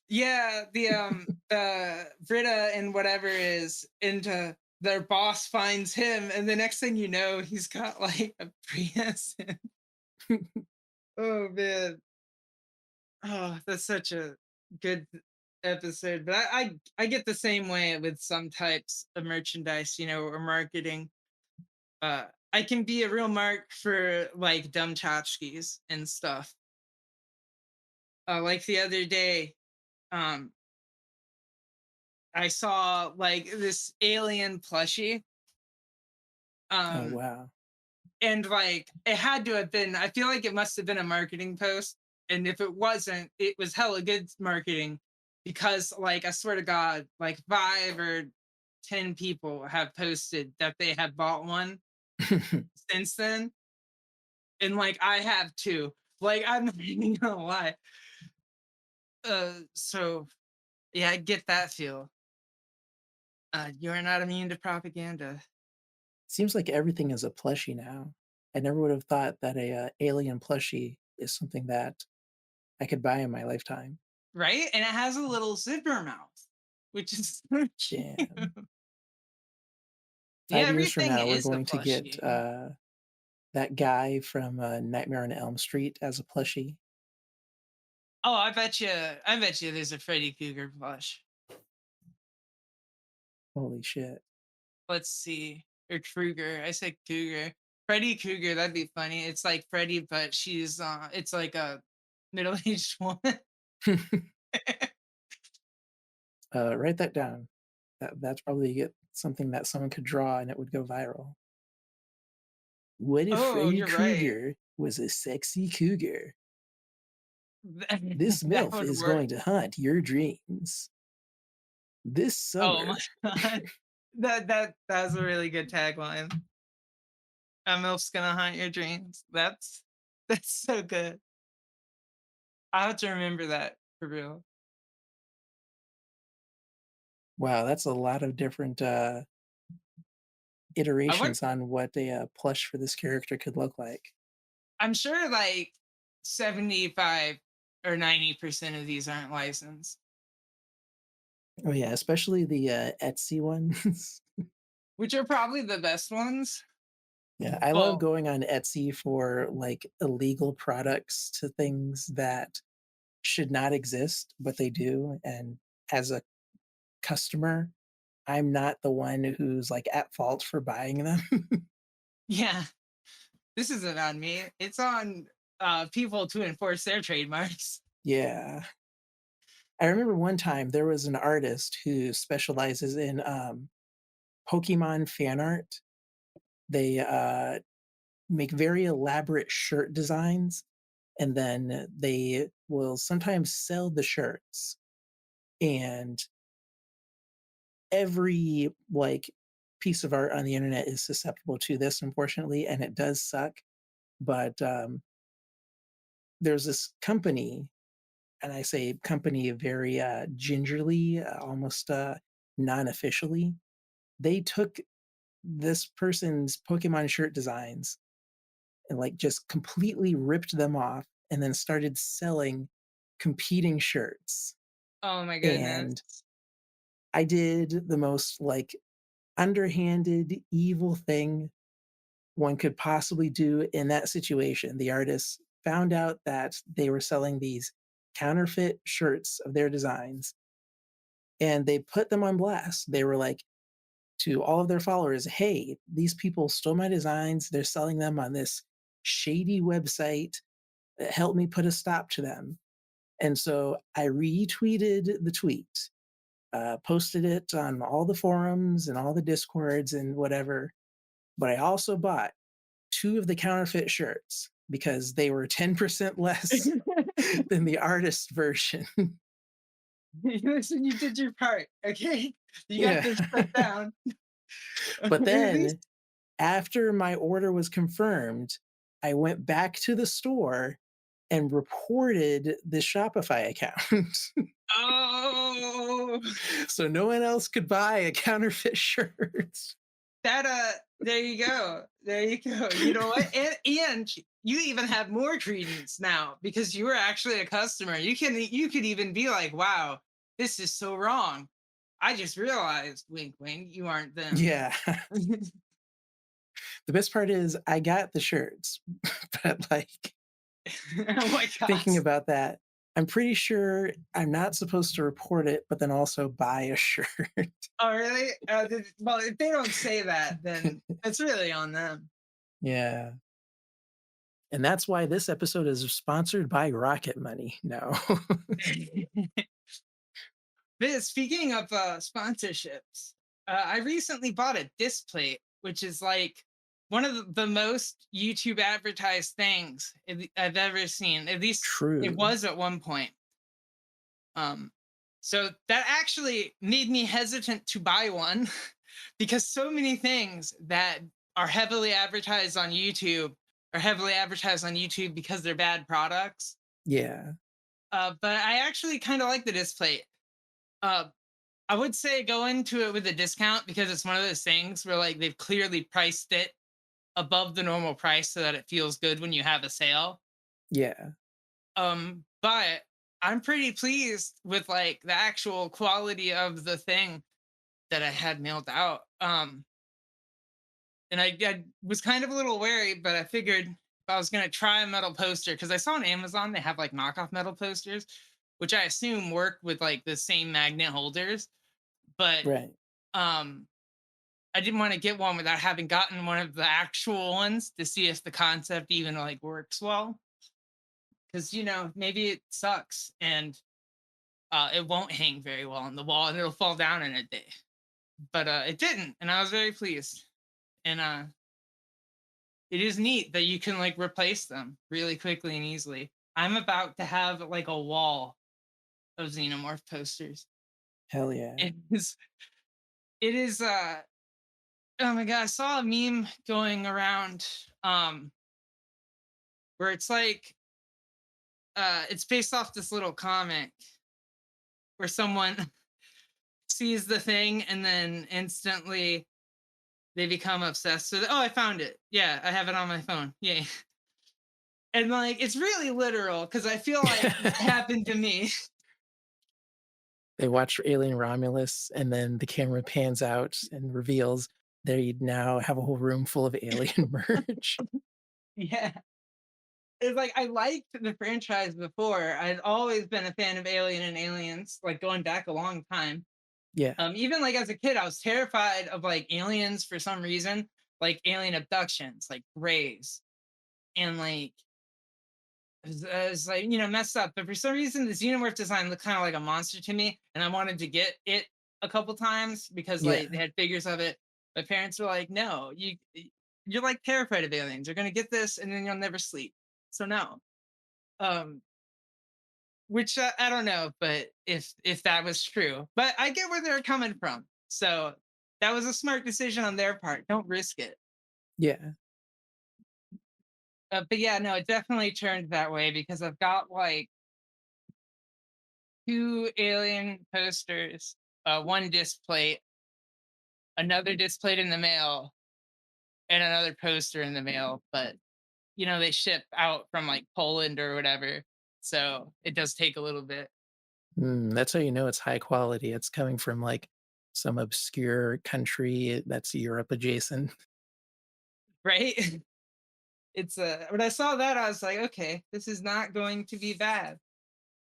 S1: Yeah, the Britta and whatever is into their boss finds him, and the next thing you know, he's got like a Prius. Oh man. Oh, that's such a good episode. But I get the same way with some types of merchandise, or marketing. I can be a real mark for like dumb tchotchkes and stuff. Like the other day, um, I saw like this alien plushie.
S2: Oh,
S1: Um,
S2: wow.
S1: and like it had to have been, I feel like it must have been a marketing post. And if it wasn't, it was hella good marketing because like I swear to God, like 5 or 10 people have posted that they have bought one since then. And like I have too. Like I'm not even gonna lie. So yeah, I get that feel. You're not immune to propaganda.
S2: Seems like everything is a plushie now. I never would have thought that a, alien plushie is something that I could buy in my lifetime.
S1: Right? And it has a little zipper mouth, which is so cute.
S2: Damn.
S1: Yeah,
S2: 5 years from
S1: everything
S2: now, we're
S1: is a
S2: going to get,
S1: plushie.
S2: that guy from, Nightmare on Elm Street as a plushie.
S1: Oh, I bet you there's a Freddy Cougar plush.
S2: Holy shit.
S1: Let's see. Or Krueger. I said Cougar. Freddy Cougar, that'd be funny. It's like Freddy, but it's like a middle-aged woman.
S2: Write that down. That's probably get something that someone could draw and it would go viral. What if
S1: Oh,
S2: Freddy
S1: you're right.
S2: Krueger was a sexy cougar?
S1: That,
S2: This
S1: that
S2: MILF
S1: would
S2: is
S1: work.
S2: going to haunt your dreams. This
S1: Oh
S2: summer.
S1: my god. That's a really good tagline. A MILF's gonna haunt your dreams. That's so good. I have to remember that for real.
S2: Wow, that's a lot of different,
S1: I would
S2: iterations on what a, plush for this character could look like.
S1: I'm sure like 75 or 90% of these aren't licensed,
S2: Oh, yeah, especially the, Etsy ones.
S1: which are probably the best ones.
S2: Yeah, I love
S1: Well,
S2: going on Etsy for, like, illegal products to things that should not exist, but they do, and as a customer, I'm not the one who's, like, at fault for buying them.
S1: yeah, this isn't on me. It's on people to enforce their trademarks.
S2: Yeah. I remember one time there was an artist who specializes in, Pokemon fan art. They, make very elaborate shirt designs, and then they will sometimes sell the shirts, and every, like, piece of art on the internet is susceptible to this, unfortunately, and it does suck, but, there's this company, and I say company very, gingerly, almost, non-officially. They took this person's Pokemon shirt designs and, like, just completely ripped them off and then started selling competing shirts,
S1: Oh my goodness.
S2: and I did the most, like, underhanded, evil thing one could possibly do in that situation. The artists found out that they were selling these counterfeit shirts of their designs, and they put them on blast. They were like to all of their followers, "Hey, these people stole my designs. They're selling them on this shady website. Help me put a stop to them." And so I retweeted the tweet, posted it on all the forums and all the discords and whatever. But I also bought 2 of the counterfeit shirts because they were 10% less than the artist version.
S1: Listen, you did your part, okay? You got
S2: Yeah.
S1: this put down.
S2: But
S1: At least
S2: then after my order was confirmed, I went back to the store and reported the Shopify account.
S1: oh,
S2: So no one else could buy a counterfeit shirt.
S1: there you go. There you go. You know what? And you even have more credence now because you were actually a customer. You could even be like, wow, this is so wrong. I just realized, wink, wink, you aren't them.
S2: Yeah. The best part is I got the shirts, but, like,
S1: Oh my
S2: thinking
S1: gosh.
S2: about that, I'm pretty sure I'm not supposed to report it, but then also buy a shirt.
S1: Oh, really? Well, if they don't say that, then it's really on them.
S2: Yeah. And that's why this episode is sponsored by Rocket Money. No.
S1: But speaking of sponsorships, I recently bought a disc plate, which is like one of the most YouTube advertised things I've ever seen. At least it
S2: True.
S1: was at one point. Um, so that actually made me hesitant to buy one because so many things that are heavily advertised on YouTube are heavily advertised on YouTube because they're bad products.
S2: Yeah.
S1: But I actually kind of like the disc plate. Uh, I would say go into it with a discount because it's one of those things where like they've clearly priced it above the normal price so that it feels good when you have a sale.
S2: Yeah.
S1: But I'm pretty pleased with like the actual quality of the thing that I had mailed out. And I was kind of a little wary, but I figured if I was gonna try a metal poster, because I saw on Amazon they have like knockoff metal posters, which I assume work with like the same magnet holders. But
S2: Right.
S1: um I didn't want to get one without having gotten one of the actual ones to see if the concept even like works well. Because maybe it sucks and it won't hang very well on the wall and it'll fall down in a day. But it didn't, and I was very pleased. And it is neat that you can like replace them really quickly and easily. I'm about to have like a wall of xenomorph posters.
S2: Hell yeah.
S1: It is it is oh my god, I saw a meme going around where it's like it's based off this little comic where someone sees the thing and then instantly they become obsessed with it. Oh, I found it. Yeah, I have it on my phone. Yay. And like it's really literal because I feel like that happened to me.
S2: They watch Alien Romulus, and then the camera pans out and reveals they now have a whole room full of alien merch.
S1: Yeah. It's like I liked the franchise before. I'd always been a fan of Alien and Aliens, like going back a long time.
S2: Yeah.
S1: Even like as a kid, I was terrified of like aliens for some reason, like alien abductions, like rays, and like it was like messed up. But for some reason, the xenomorph design looked kind of like a monster to me, and I wanted to get it a couple times because like they
S2: Yeah.
S1: had figures of it. My parents were like, "No, you're like terrified of aliens. You're gonna get this, and then you'll never sleep." So no. Um, which I don't know, but if that was true, but I get where they're coming from. So that was a smart decision on their part. Don't risk it.
S2: Yeah.
S1: But yeah, no, it definitely turned that way because I've got like two alien posters, one disc plate, another disc plate in the mail, and another poster in the mail. But they ship out from like Poland or whatever, so it does take a little bit,
S2: That's how you know it's high quality. It's coming from, like, some obscure country that's Europe adjacent.
S1: right? It's when I saw that, I was like, okay, this is not going to be bad.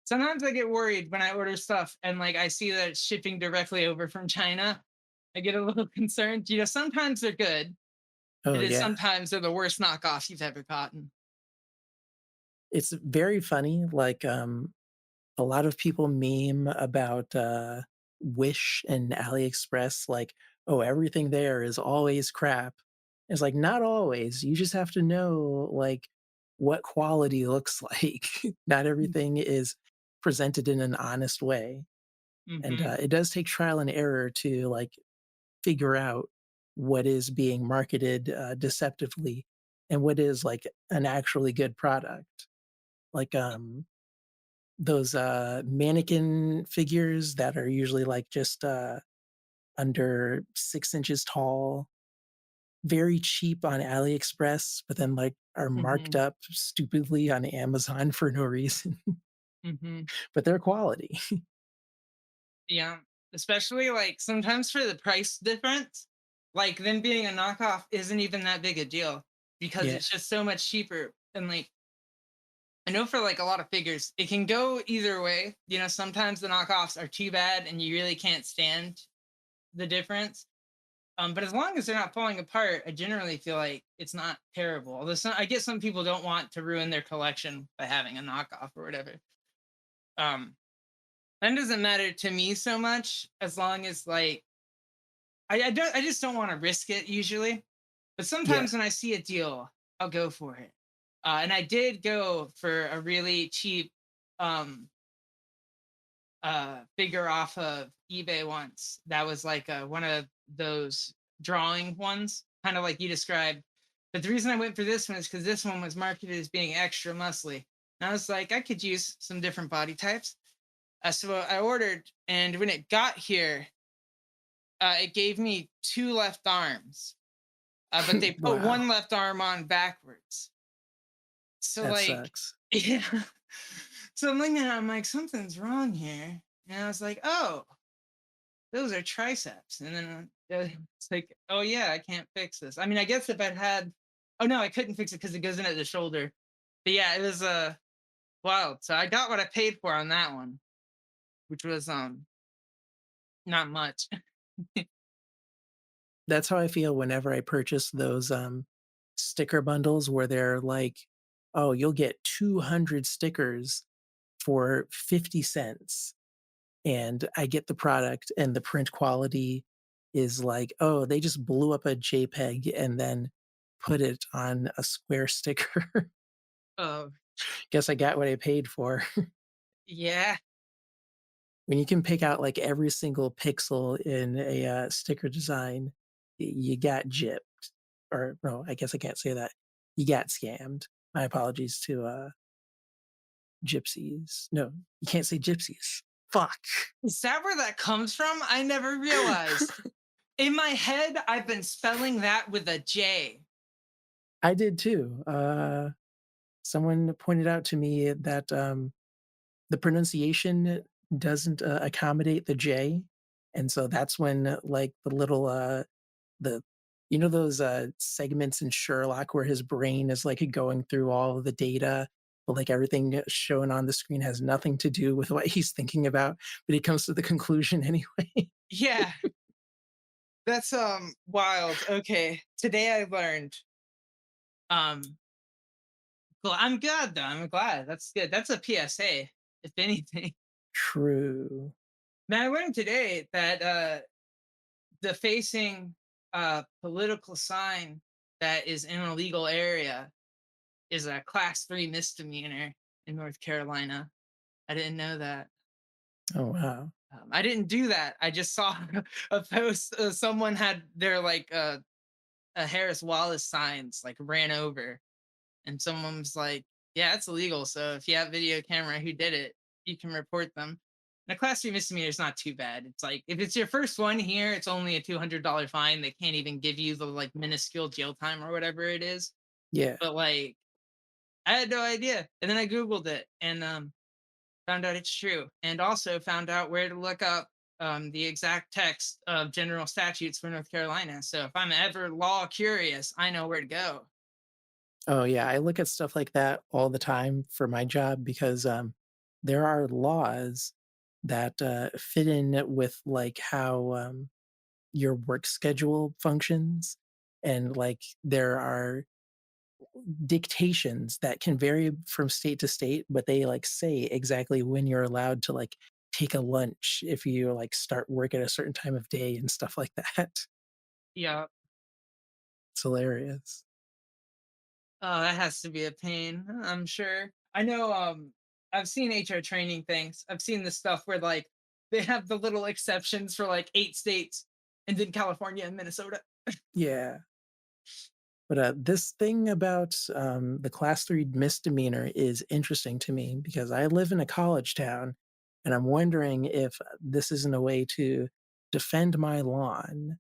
S1: Sometimes I get worried when I order stuff and like I see that it's shipping directly over from China. I get a little concerned. Sometimes they're good.
S2: Oh,
S1: It is
S2: yeah.
S1: sometimes they're the worst knockoff you've ever gotten.
S2: It's very funny, like, a lot of people meme about, Wish and AliExpress, like, "Oh, everything there is always crap." It's like, not always, you just have to know, like, what quality looks like. Not everything is presented in an honest way, and,
S1: Hmm.
S2: it does take trial and error to, like, figure out what is being marketed, deceptively and what is, like, an actually good product. Like, those, mannequin figures that are usually, like, just, under 6 inches tall. very cheap on AliExpress, but then, like, are marked
S1: Mhm.
S2: up stupidly on Amazon for no reason,
S1: Mhm.
S2: but they're quality.
S1: Yeah. Especially like sometimes for the price difference, like them being a knockoff isn't even that big a deal because
S2: Yeah,
S1: it's just so much cheaper. And like I know for like a lot of figures, it can go either way. You know, sometimes the knockoffs are too bad and you really can't stand the difference. But as long as they're not falling apart, I generally feel like it's not terrible. Although I guess some people don't want to ruin their collection by having a knockoff or whatever. Um, that doesn't matter to me so much as long as like I just don't want to risk it usually. But
S2: yeah,
S1: sometimes when I see a deal, I'll go for it. And I did go for a really cheap um figure off of eBay once. That was like one of those drawing ones, kind of like you described. But the reason I went for this one is because this one was marketed as being extra muscly. And I was like, I could use some different body types. So I ordered, and when it got here, it gave me two left arms, but they put
S2: wow,
S1: one left arm on backwards. So
S2: that
S1: like,
S2: sucks.
S1: yeah. So I'm looking at it, I'm like, something's wrong here. And I was like, oh, those are triceps. And then it's like, oh yeah, I can't fix this. I mean, I guess if I'd had, oh no, I couldn't fix it because it goes in at the shoulder. But yeah, it was wild. So I got what I paid for on that one, which was not much.
S2: That's how I feel whenever I purchase those, sticker bundles where they're like, "Oh, you'll get 200 stickers for 50 cents." And I get the product and the print quality is like, "Oh, they just blew up a JPEG and then put it on a square sticker."
S1: Oh
S2: Guess I got what I paid for.
S1: yeah.
S2: When you can pick out, like, every single pixel in a, sticker design, you got gypped. Or no, I guess I can't say that. You got scammed. My apologies to, gypsies. No, you can't say gypsies. Fuck.
S1: Is that where that comes from? I never realized. In my head, I've been spelling that with a J.
S2: I did too. Someone pointed out to me that, the pronunciation doesn't, accommodate the J, and so that's when, like, the little, the you know those, segments in Sherlock where his brain is, like, going through all of the data, but, like, everything shown on the screen has nothing to do with what he's thinking about, but he comes to the conclusion anyway.
S1: Yeah, that's wild. Okay, today I learned. Um, well, I'm glad though. I'm glad. That's good. That's a PSA, if anything.
S2: True.
S1: Man, I learned today that the facing political sign that is in a legal area is a class 3 misdemeanor in North Carolina. I didn't know that.
S2: Oh, wow.
S1: I didn't do that. I just saw a post. Someone had their like a Harris Wallace signs like ran over, and someone was like, "Yeah, it's illegal. So if you have video camera who did it, you can report them." And a class 3 misdemeanor is not too bad. It's like if it's your first one here, it's only a $200 fine. They can't even give you the like minuscule jail time or whatever it is.
S2: Yeah.
S1: But like, I had no idea, and then I googled it and found out it's true, and also found out where to look up the exact text of general statutes for North Carolina. So if I'm ever law curious, I know where to go.
S2: Oh, yeah, I look at stuff like that all the time for my job because, there are laws that, fit in with, like, how, your work schedule functions, and, like, there are dictations that can vary from state to state, but they, like, say exactly when you're allowed to, like, take a lunch if you, like, start work at a certain time of day and stuff like that.
S1: Yeah.
S2: It's hilarious.
S1: Oh, that has to be a pain, I'm sure. I know I've seen HR training things. I've seen the stuff where like they have the little exceptions for like 8 states and then California and Minnesota.
S2: Yeah. But, this thing about, the class 3 misdemeanor is interesting to me because I live in a college town, and I'm wondering if this isn't a way to defend my lawn.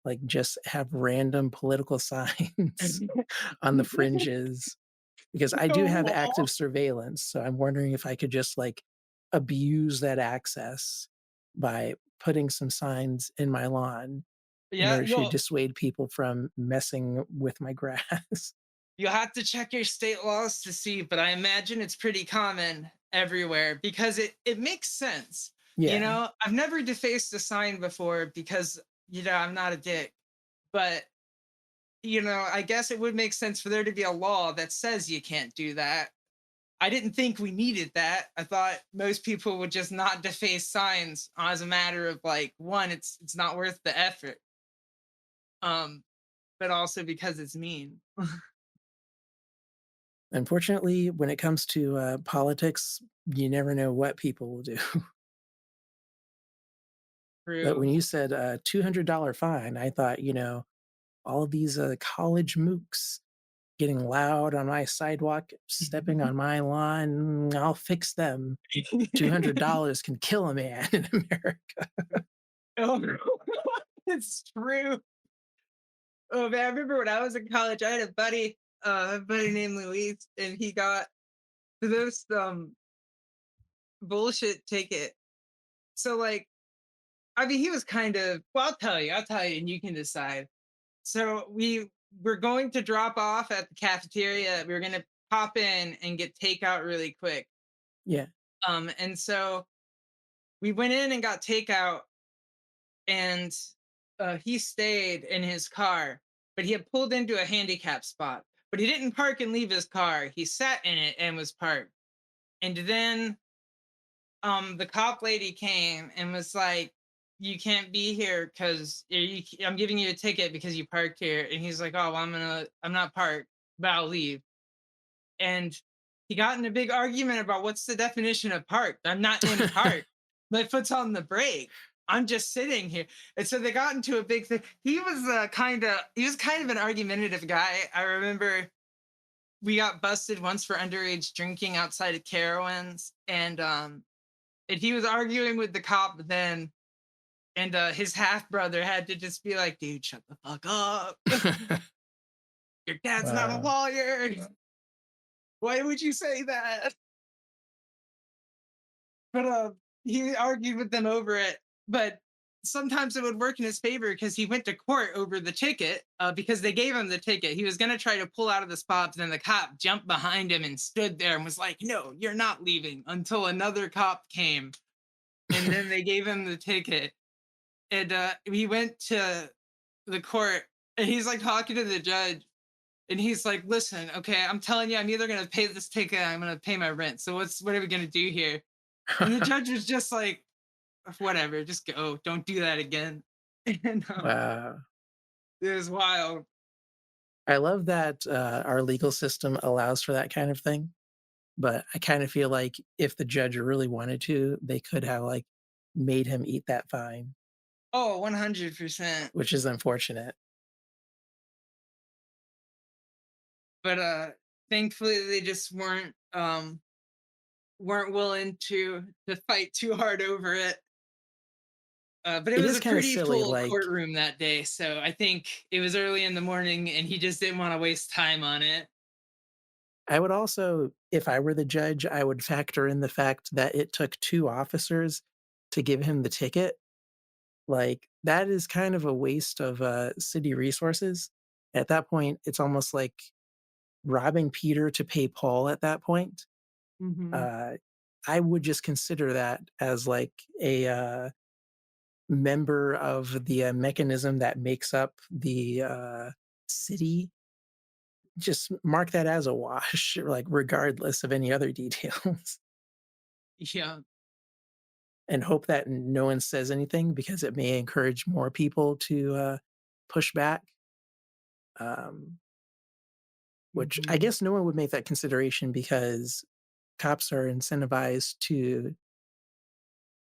S2: like, just have random political signs on the fringes, because I do have
S1: No.
S2: active surveillance, so I'm wondering if I could just, like, abuse that access by putting some signs in my lawn in
S1: Yeah,
S2: order to dissuade people from messing with my grass.
S1: you'll have to check your state laws to see, but I imagine it's pretty common everywhere because it makes sense. You
S2: Yeah,
S1: know, I've never defaced a sign before because I'm not a dick. But I guess it would make sense for there to be a law that says you can't do that. I didn't think we needed that. I thought most people would just not deface signs as a matter of like one, it's not worth the effort. Um, but also because it's mean.
S2: unfortunately, when it comes to, politics, you never know what people will do. But
S1: True.
S2: when you said a $200 fine, I thought, all of these, college mooks getting loud on my sidewalk, stepping on my lawn, I'll fix them. $200 can kill a man in America.
S1: Oh, no. It's true. Oh man, I remember when I was in college, I had a buddy named Luis, and he got this bullshit ticket. So like, I mean, he was kind of. Well, I'll tell you, and you can decide. So we were going to drop off at the cafeteria. We were gonna pop in and get takeout really quick.
S2: Yeah,
S1: And so we went in and got takeout, and he stayed in his car, but he had pulled into a handicap spot. But he didn't park and leave his car. He sat in it and was parked. And then the cop lady came and was like, "You can't be here because I'm giving you a ticket because you parked here." And he's like, "Oh, well, I'm not parked, but I'll leave." And he got in a big argument about what's the definition of parked. I'm not in park. My foot's on the brake. I'm just sitting here. And so they got into a big thing. He was kind of an argumentative guy. I remember we got busted once for underage drinking outside of Carowinds, and he was arguing with the cop then, and his half brother had to just be like, "Dude, shut the fuck up. Your dad's not a
S2: wow.
S1: lawyer. Why would you say that?" But he argued with them over it. But sometimes it would work in his favor because he went to court over the ticket because they gave him the ticket. He was going to try to pull out of the spot, but then the cop jumped behind him and stood there and was like, "No, you're not leaving," until another cop came, and then they gave him the ticket. And he went to the court, and he's like talking to the judge, and he's like, "Listen, okay, I'm telling you, I'm either gonna pay this ticket, or I'm gonna pay my rent. So what are we gonna do here?" And the judge was just like, "Whatever, just go. Don't do that again." And
S2: Wow.
S1: it was wild.
S2: I love that, our legal system allows for that kind of thing, but I kinda feel like if the judge really wanted to, they could have, like, made him eat that fine,
S1: Oh, 100%.
S2: which is unfortunate.
S1: But thankfully they just weren't willing to fight too hard over it. But it
S2: It
S1: was
S2: is
S1: a
S2: kinda
S1: pretty
S2: silly,
S1: full
S2: like,
S1: courtroom that day, so I think it was early in the morning, and he just didn't want to waste time on it.
S2: I would also, if I were the judge, I would factor in the fact that it took 2 officers to give him the ticket. Like, that is kind of a waste of, city resources. At that point, it's almost like robbing Peter to pay Paul at that point.
S1: Hmm.
S2: Uh, I would just consider that as, like, a, member of the, mechanism that makes up the, city. Just mark that as a wash, like, regardless of any other details,
S1: Yeah.
S2: and hope that no one says anything because it may encourage more people to, push back, um, which I
S1: Hmm.
S2: guess no one would make that consideration because cops are incentivized to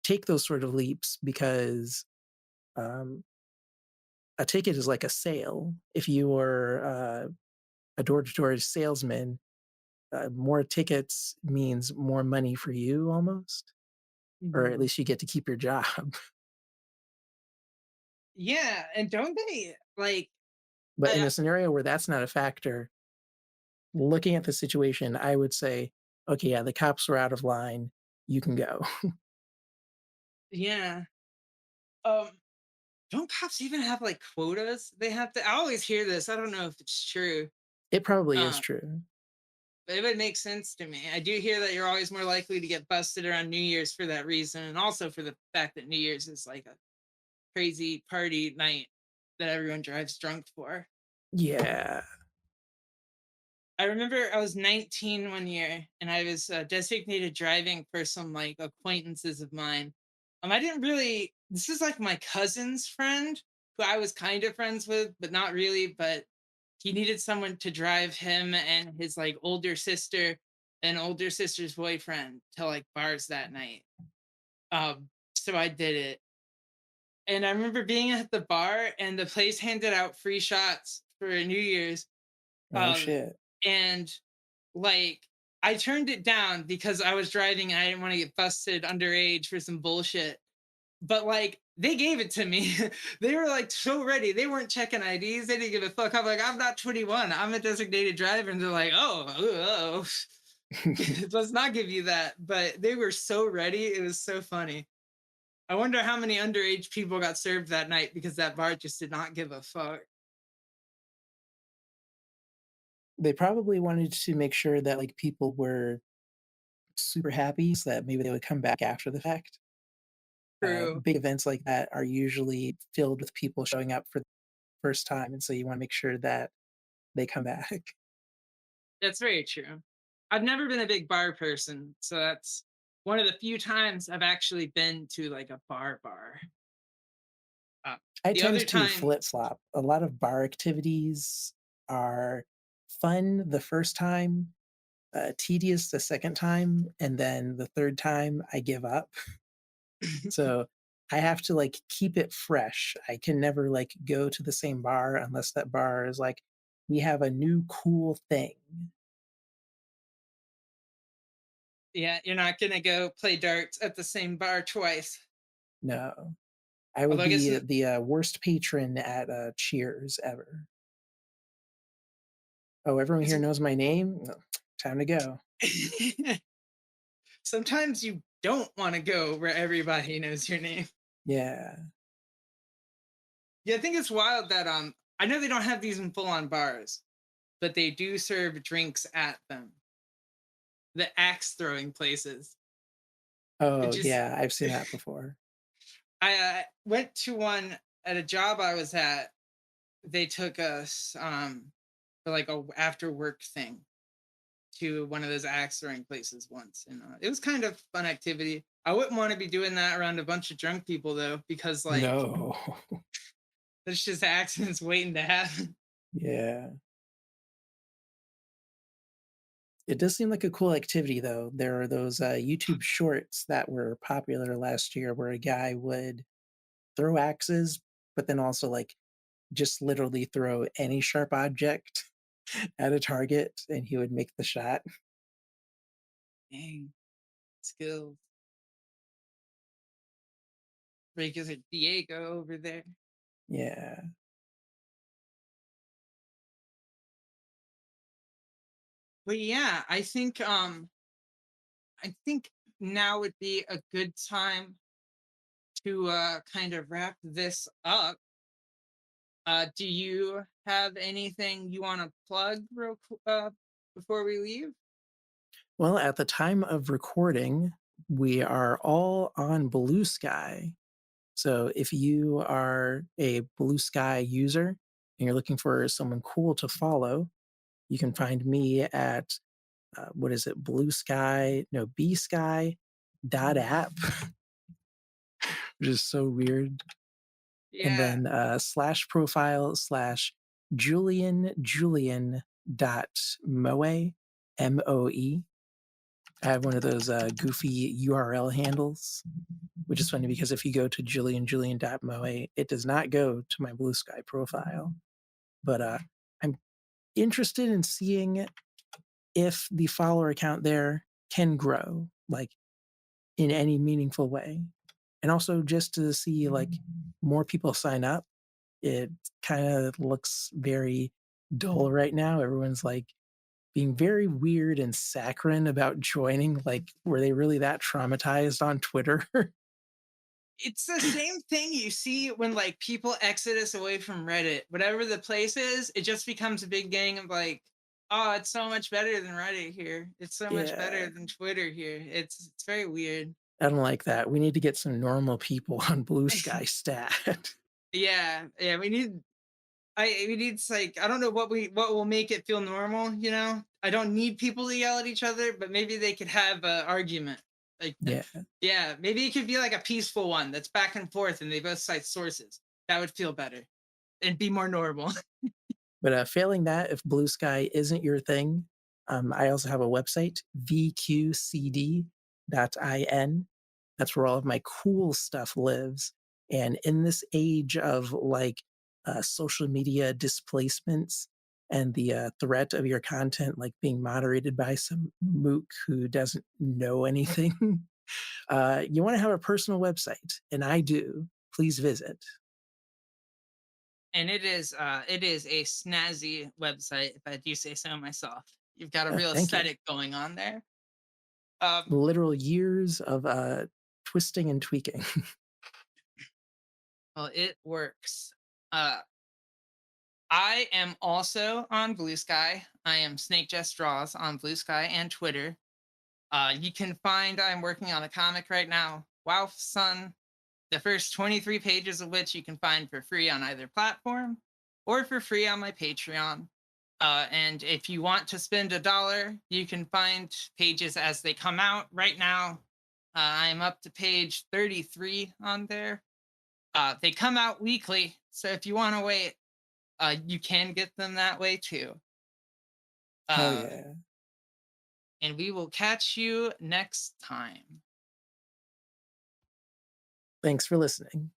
S2: take those sort of leaps because, um, a ticket is like a sale. If you were, a door-to-door salesman, more tickets means more money for you almost, or at
S1: Hmm.
S2: least you get to keep your job.
S1: Yeah, and don't they like
S2: But in
S1: I
S2: a scenario where that's not a factor, looking at the situation, I would say, "Okay, yeah, the cops were out of line. You can go."
S1: yeah. Um, don't cops even have like quotas? They have to. I always hear this. I don't know if it's true.
S2: It probably is
S1: Um,
S2: true.
S1: but it would make sense to me. I do hear that you're always more likely to get busted around New Year's for that reason, and also for the fact that New Year's is like a crazy party night that everyone drives drunk for.
S2: Yeah.
S1: I remember I was 19 one year and I was designated driving for some like acquaintances of mine. I didn't really, this is like my cousin's friend who I was kind of friends with, but not really. But he needed someone to drive him and his like older sister and older sister's boyfriend to like bars that night. So I did it. And I remember being at the bar and the place handed out free shots for New Year's.
S2: Oh,
S1: Um,
S2: shit.
S1: and like I turned it down because I was driving and I didn't want to get busted underage for some bullshit. But like they gave it to me. They were like so ready. They weren't checking IDs. They didn't give a fuck. I'm like, I'm not 21. I'm a designated driver. And they're like, oh, let's not give you that. But they were so ready. It was so funny. I wonder how many underage people got served that night because that bar just did not give a fuck.
S2: They probably wanted to make sure that, like, people were super happy so that maybe they would come back after the fact.
S1: True.
S2: Big events like that are usually filled with people showing up for the first time, and so you wanna make sure that they come back.
S1: That's very true. I've never been a big bar person, so that's one of the few times I've actually been to like a bar. Uh,
S2: I
S1: the
S2: tend
S1: other
S2: to
S1: time,
S2: flip-flop. A lot of bar activities are fun the first time, tedious the second time, and then the third time, I give up. So, I have to, like, keep it fresh. I can never, like, go to the same bar unless that bar is like, "We have a new cool thing."
S1: yeah, you're not gonna go play darts at the same bar twice.
S2: No. I would
S1: Although I guess
S2: be the, worst patron at, Cheers ever. "Oh, everyone
S1: it's,
S2: here knows my name? No, time to go."
S1: sometimes you don't want to go where everybody knows your name.
S2: Yeah.
S1: Yeah, I think it's wild that I know they don't have these in full on bars, but they do serve drinks at them. The axe throwing places. It
S2: Oh,
S1: just
S2: yeah, I've seen that before.
S1: I went to one at a job I was at. They took us for like a after work thing to one of those axe throwing places once, and it was kind of fun activity. I wouldn't want to be doing that around a bunch of drunk people though, because like
S2: No.
S1: there's just accidents waiting to happen.
S2: Yeah. It does seem like a cool activity, though. There are those, YouTube shorts that were popular last year where a guy would throw axes, but then also, like, just literally throw any sharp object at a target, and he would make the shot.
S1: Dang, skills. Because of Diego over there.
S2: Yeah.
S1: But yeah, I think now would be a good time to kind of wrap this up. Do you have anything you want to plug before we leave?
S2: Well, at the time of recording, we are all on Blue Sky. So if you are a Blue Sky user and you're looking for someone cool to follow, you can find me at what is it? Blue Sky? No, B Sky dot app, which is so weird. And
S1: Yeah.
S2: then slash profile slash Julian dot Moe, MOE. I have one of those goofy URL handles, which is funny because if you go to Julian dot Moe, it does not go to my Blue Sky profile. But I'm interested in seeing if the follower account there can grow, like in any meaningful way. And also just to see, like, more people sign up, it kinda looks very dull right now. Everyone's, like, being very weird and saccharine about joining, like, were they really that traumatized on Twitter?
S1: It's the same thing you see when like people exodus away from Reddit. Whatever the place is, it just becomes a big gang of like, oh, it's so much better than Reddit here. It's so much
S2: Yeah,
S1: better than Twitter here. It's very weird.
S2: I don't like that. We need to get some normal people on Blue Sky stat.
S1: Yeah, yeah. We need like I don't know what will make it feel normal. You know, I don't need people to yell at each other, but maybe they could have an argument. Like,
S2: Yeah.
S1: yeah, maybe it could be like a peaceful one that's back and forth, and they both cite sources. That would feel better and be more normal.
S2: But, failing that, if Blue Sky isn't your thing, I also have a website, vqcd.in. That's where all of my cool stuff lives, and in this age of, like, social media displacements and the, threat of your content, like, being moderated by some mook who doesn't know anything, you wanna have a personal website, and I do. Please visit.
S1: And it is a snazzy website, if I do say so myself. You've got a real
S2: Thank you.
S1: aesthetic going on there. Um,
S2: Literal years of, twisting and tweaking.
S1: well, it works. Uh, I am also on Blue Sky. I am SnakeJess Draws on Blue Sky and Twitter. You can find I'm working on a comic right now, Wow Son, the first 23 pages of which you can find for free on either platform or for free on my Patreon. And if you want to spend $1, you can find pages as they come out. Right now, I'm up to page 33 on there. They come out weekly, so if you want to wait, you can get them that way too.
S2: Hell
S1: Uh,
S2: yeah.
S1: and we will catch you next time.
S2: Thanks for listening.